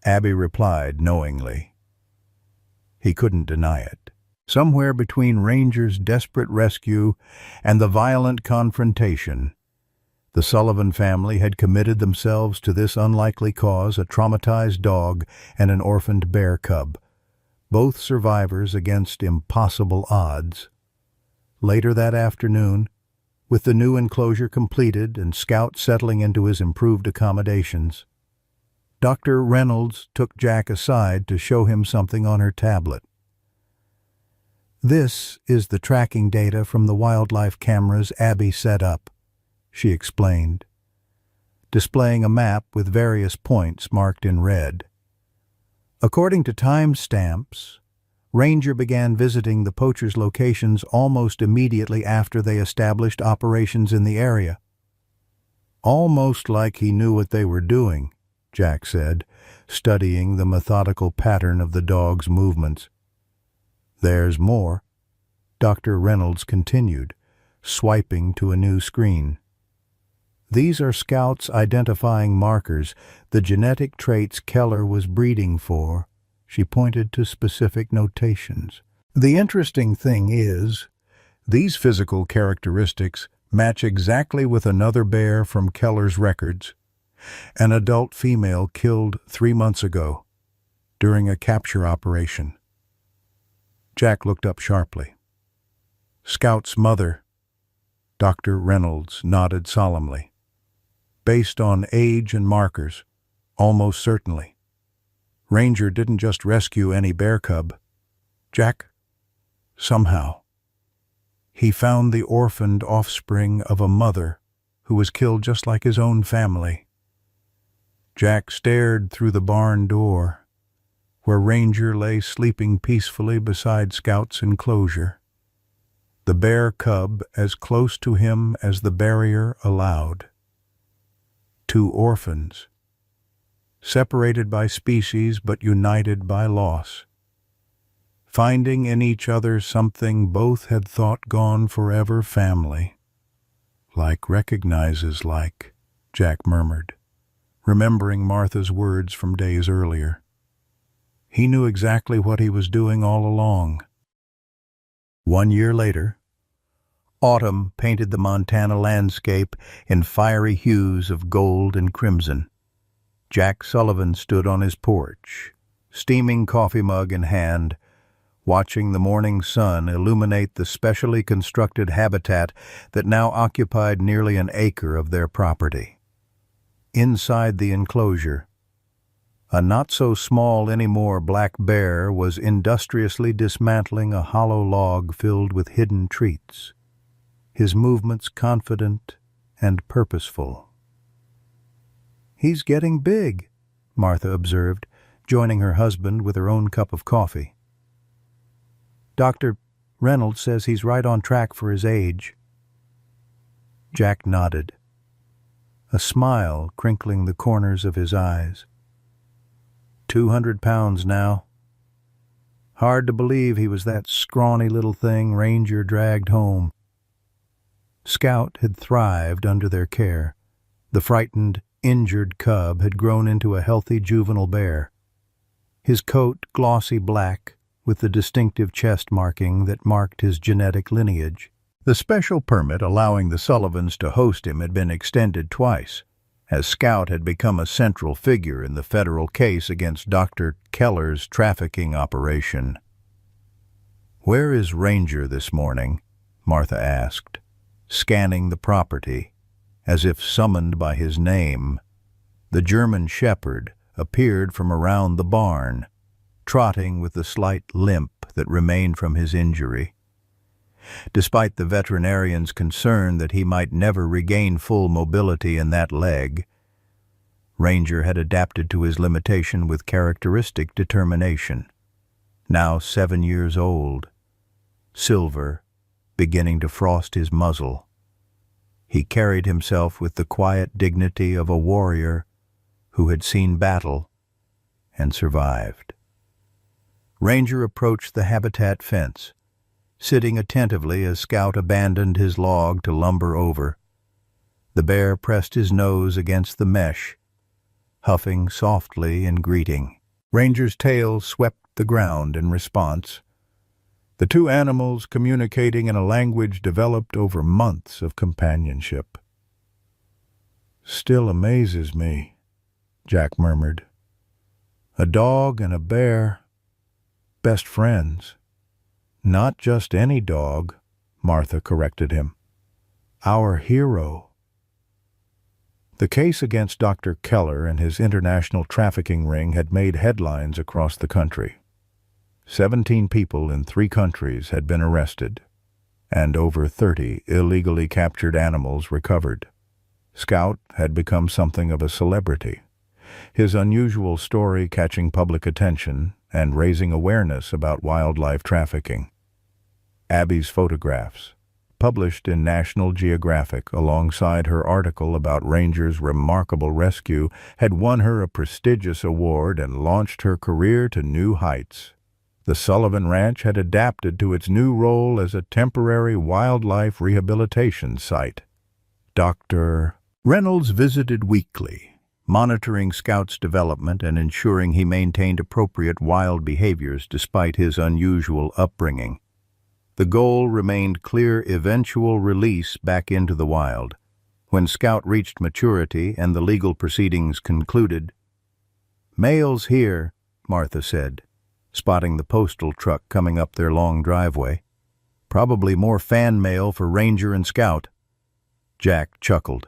Abby replied knowingly. He couldn't deny it. Somewhere between Ranger's desperate rescue and the violent confrontation, the Sullivan family had committed themselves to this unlikely cause: a traumatized dog and an orphaned bear cub, both survivors against impossible odds. Later that afternoon, with the new enclosure completed and Scout settling into his improved accommodations, Dr. Reynolds took Jack aside to show him something on her tablet. "This is the tracking data from the wildlife cameras Abby set up," she explained, displaying a map with various points marked in red. According to timestamps, Ranger began visiting the poachers' locations almost immediately after they established operations in the area. "Almost like he knew what they were doing," Jack said, studying the methodical pattern of the dog's movements. "There's more," Dr. Reynolds continued, swiping to a new screen. "These are Scout's identifying markers, the genetic traits Keller was breeding for." She pointed to specific notations. "The interesting thing is, these physical characteristics match exactly with another bear from Keller's records, an adult female killed 3 months ago during a capture operation." Jack looked up sharply. "Scout's mother," Dr. Reynolds nodded solemnly. "Based on age and markers, almost certainly. Ranger didn't just rescue any bear cub. Jack, somehow, He found the orphaned offspring of a mother who was killed just like his own family. Jack stared through the barn door, where Ranger lay sleeping peacefully beside Scout's enclosure, the bear cub as close to him as the barrier allowed. Two orphans, separated by species but united by loss, finding in each other something both had thought gone forever: family. Like recognizes like, Jack murmured, remembering Martha's words from days earlier. He knew exactly what he was doing all along. 1 year later, autumn painted the Montana landscape in fiery hues of gold and crimson. Jack Sullivan stood on his porch, steaming coffee mug in hand, watching the morning sun illuminate the specially constructed habitat that now occupied nearly an acre of their property. Inside the enclosure, a not-so-small anymore black bear was industriously dismantling a hollow log filled with hidden treats, his movements confident and purposeful. "He's getting big," Martha observed, joining her husband with her own cup of coffee. "Dr. Reynolds says he's right on track for his age." Jack nodded, a smile crinkling the corners of his eyes. 200 pounds now. Hard to believe he was that scrawny little thing Ranger dragged home. Scout had thrived under their care. The frightened, injured cub had grown into a healthy juvenile bear, his coat glossy black with the distinctive chest marking that marked his genetic lineage. The special permit allowing the Sullivans to host him had been extended twice, as Scout had become a central figure in the federal case against Dr. Keller's trafficking operation. "Where is Ranger this morning?" Martha asked, scanning the property, as if summoned by his name. The German shepherd appeared from around the barn, trotting with the slight limp that remained from his injury. Despite the veterinarian's concern that he might never regain full mobility in that leg, Ranger had adapted to his limitation with characteristic determination. Now 7 years old, silver, beginning to frost his muzzle, he carried himself with the quiet dignity of a warrior who had seen battle and survived. Ranger approached the habitat fence, sitting attentively as Scout abandoned his log to lumber over. The bear pressed his nose against the mesh, huffing softly in greeting. Ranger's tail swept the ground in response, the two animals communicating in a language developed over months of companionship. "Still amazes me," Jack murmured. "A dog and a bear, best friends." "Not just any dog," Martha corrected him. "Our hero." The case against Dr. Keller and his international trafficking ring had made headlines across the country. 17 people in 3 countries had been arrested, and over 30 illegally captured animals recovered. Scout had become something of a celebrity, his unusual story catching public attention and raising awareness about wildlife trafficking. Abby's photographs, published in National Geographic alongside her article about Ranger's remarkable rescue, had won her a prestigious award and launched her career to new heights. The Sullivan Ranch had adapted to its new role as a temporary wildlife rehabilitation site. Dr. Reynolds visited weekly, monitoring Scout's development and ensuring he maintained appropriate wild behaviors despite his unusual upbringing. The goal remained clear: eventual release back into the wild. When Scout reached maturity and the legal proceedings concluded, "Mail's here," Martha said, spotting the postal truck coming up their long driveway. "Probably more fan mail for Ranger and Scout." Jack chuckled.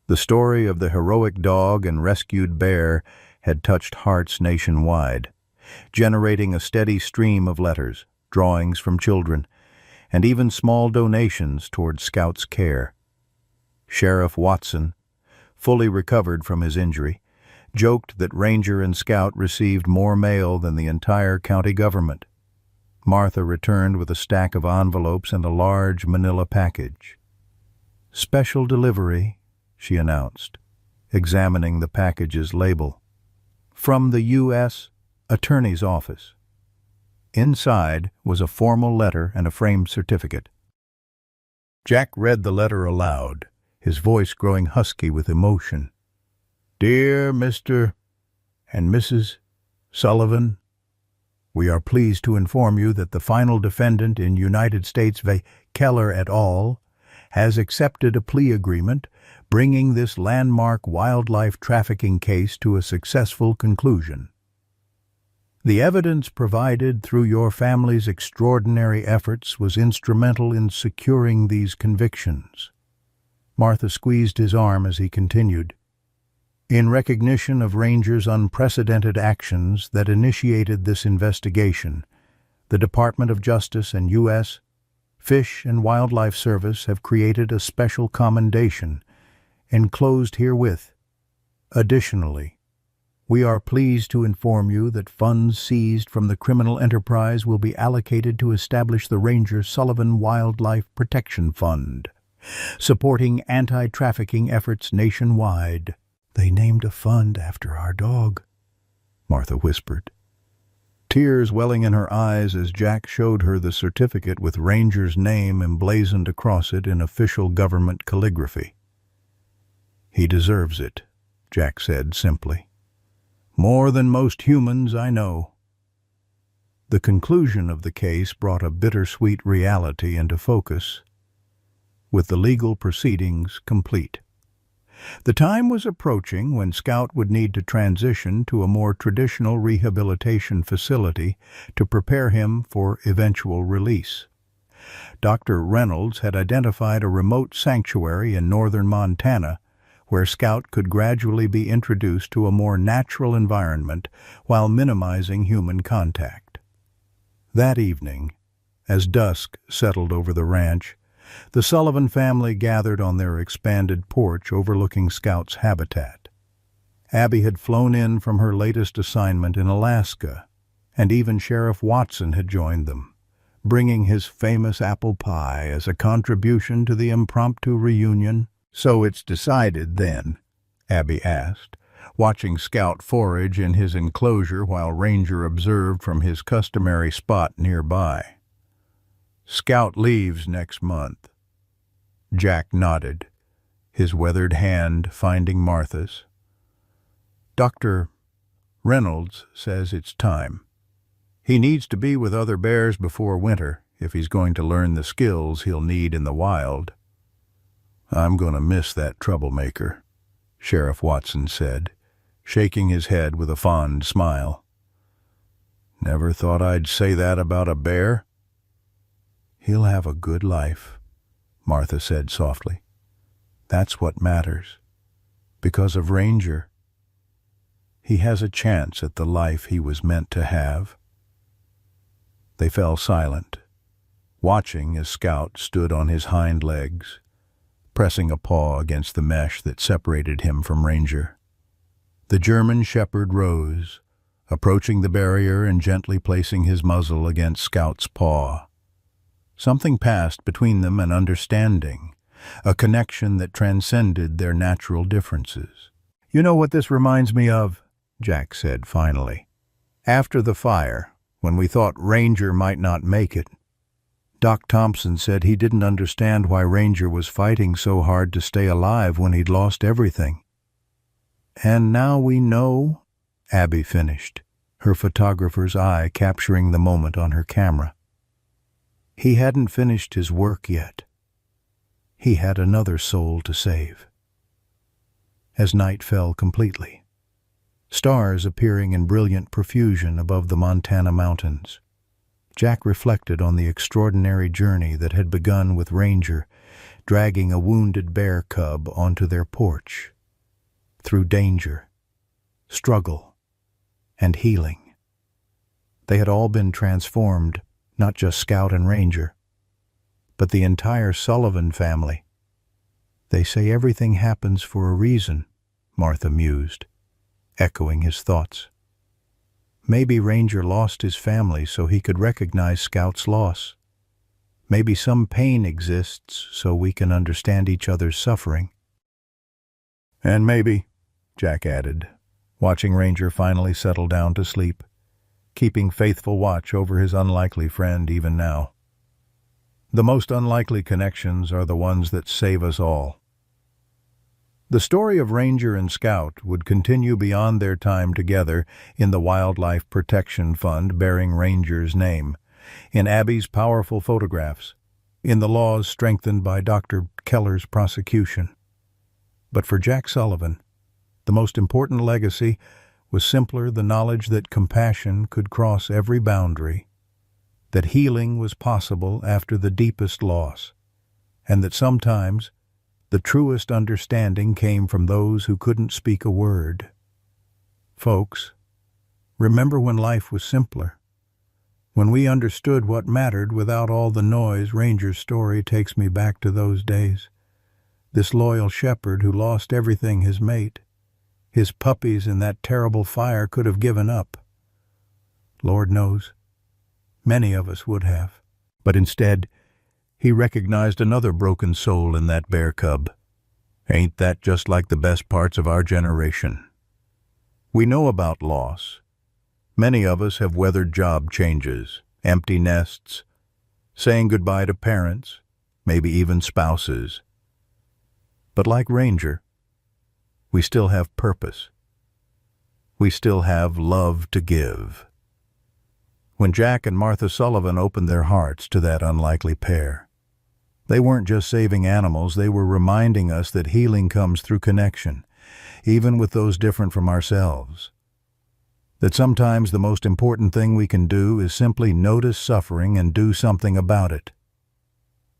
The story of the heroic dog and rescued bear had touched hearts nationwide, generating a steady stream of letters, drawings from children, and even small donations toward Scout's care. Sheriff Watson, fully recovered from his injury, joked that Ranger and Scout received more mail than the entire county government. Martha returned with a stack of envelopes and a large manila package. "Special delivery," she announced, examining the package's label. "From the U.S. Attorney's Office." Inside was a formal letter and a framed certificate. Jack read the letter aloud, his voice growing husky with emotion. "Dear Mr. and Mrs. Sullivan, we are pleased to inform you that the final defendant in United States v. Keller et al. Has accepted a plea agreement, bringing this landmark wildlife trafficking case to a successful conclusion. The evidence provided through your family's extraordinary efforts was instrumental in securing these convictions." Martha squeezed his arm as he continued. "In recognition of Ranger's unprecedented actions that initiated this investigation, the Department of Justice and U.S. Fish and Wildlife Service have created a special commendation, enclosed herewith. Additionally, we are pleased to inform you that funds seized from the criminal enterprise will be allocated to establish the Ranger Sullivan Wildlife Protection Fund, supporting anti-trafficking efforts nationwide." "They named a fund after our dog," Martha whispered, tears welling in her eyes as Jack showed her the certificate with Ranger's name emblazoned across it in official government calligraphy. "He deserves it," Jack said simply. "More than most humans I know." The conclusion of the case brought a bittersweet reality into focus, with the legal proceedings complete. The time was approaching when Scout would need to transition to a more traditional rehabilitation facility to prepare him for eventual release. Dr. Reynolds had identified a remote sanctuary in northern Montana where Scout could gradually be introduced to a more natural environment while minimizing human contact. That evening, as dusk settled over the ranch, the Sullivan family gathered on their expanded porch overlooking Scout's habitat. Abby had flown in from her latest assignment in Alaska, and even Sheriff Watson had joined them, bringing his famous apple pie as a contribution to the impromptu reunion. "So it's decided, then?" Abby asked, watching Scout forage in his enclosure while Ranger observed from his customary spot nearby. "Scout leaves next month." Jack nodded, his weathered hand finding Martha's. "Dr. Reynolds says it's time. He needs to be with other bears before winter if he's going to learn the skills he'll need in the wild." "I'm going to miss that troublemaker," Sheriff Watson said, shaking his head with a fond smile. "Never thought I'd say that about a bear." "He'll have a good life," Martha said softly. "That's what matters. Because of Ranger, he has a chance at the life he was meant to have." They fell silent, watching as Scout stood on his hind legs, pressing a paw against the mesh that separated him from Ranger. The German shepherd rose, approaching the barrier and gently placing his muzzle against Scout's paw. Something passed between them, an understanding, a connection that transcended their natural differences. "You know what this reminds me of?" Jack said finally. "After the fire, when we thought Ranger might not make it, Doc Thompson said he didn't understand why Ranger was fighting so hard to stay alive when he'd lost everything. And now we know," Abby finished, her photographer's eye capturing the moment on her camera. "He hadn't finished his work yet. He had another soul to save." As night fell completely, stars appearing in brilliant profusion above the Montana mountains, Jack reflected on the extraordinary journey that had begun with Ranger dragging a wounded bear cub onto their porch. Through danger, struggle, and healing, they had all been transformed, not just Scout and Ranger, but the entire Sullivan family. They say everything happens for a reason, Martha mused, echoing his thoughts. Maybe Ranger lost his family so he could recognize Scout's loss. Maybe some pain exists so we can understand each other's suffering. And maybe, Jack added, watching Ranger finally settle down to sleep, keeping faithful watch over his unlikely friend even now. The most unlikely connections are the ones that save us all. The story of Ranger and Scout would continue beyond their time together in the Wildlife Protection Fund bearing Ranger's name, in Abby's powerful photographs, in the laws strengthened by Dr. Keller's prosecution. But for Jack Sullivan, the most important legacy was simply the knowledge that compassion could cross every boundary, that healing was possible after the deepest loss, and that sometimes the truest understanding came from those who couldn't speak a word. Folks, remember when life was simpler? When we understood what mattered without all the noise. Ranger's story takes me back to those days. This loyal shepherd who lost everything, his mate, his puppies in that terrible fire, could have given up. Lord knows, many of us would have. But instead, he recognized another broken soul in that bear cub. Ain't that just like the best parts of our generation? We know about loss. Many of us have weathered job changes, empty nests, saying goodbye to parents, maybe even spouses. But like Ranger, we still have purpose. We still have love to give. When Jack and Martha Sullivan opened their hearts to that unlikely pair, they weren't just saving animals, they were reminding us that healing comes through connection, even with those different from ourselves. That sometimes the most important thing we can do is simply notice suffering and do something about it.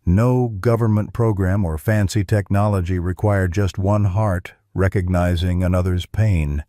No government program or fancy technology required just one heart recognizing another's pain.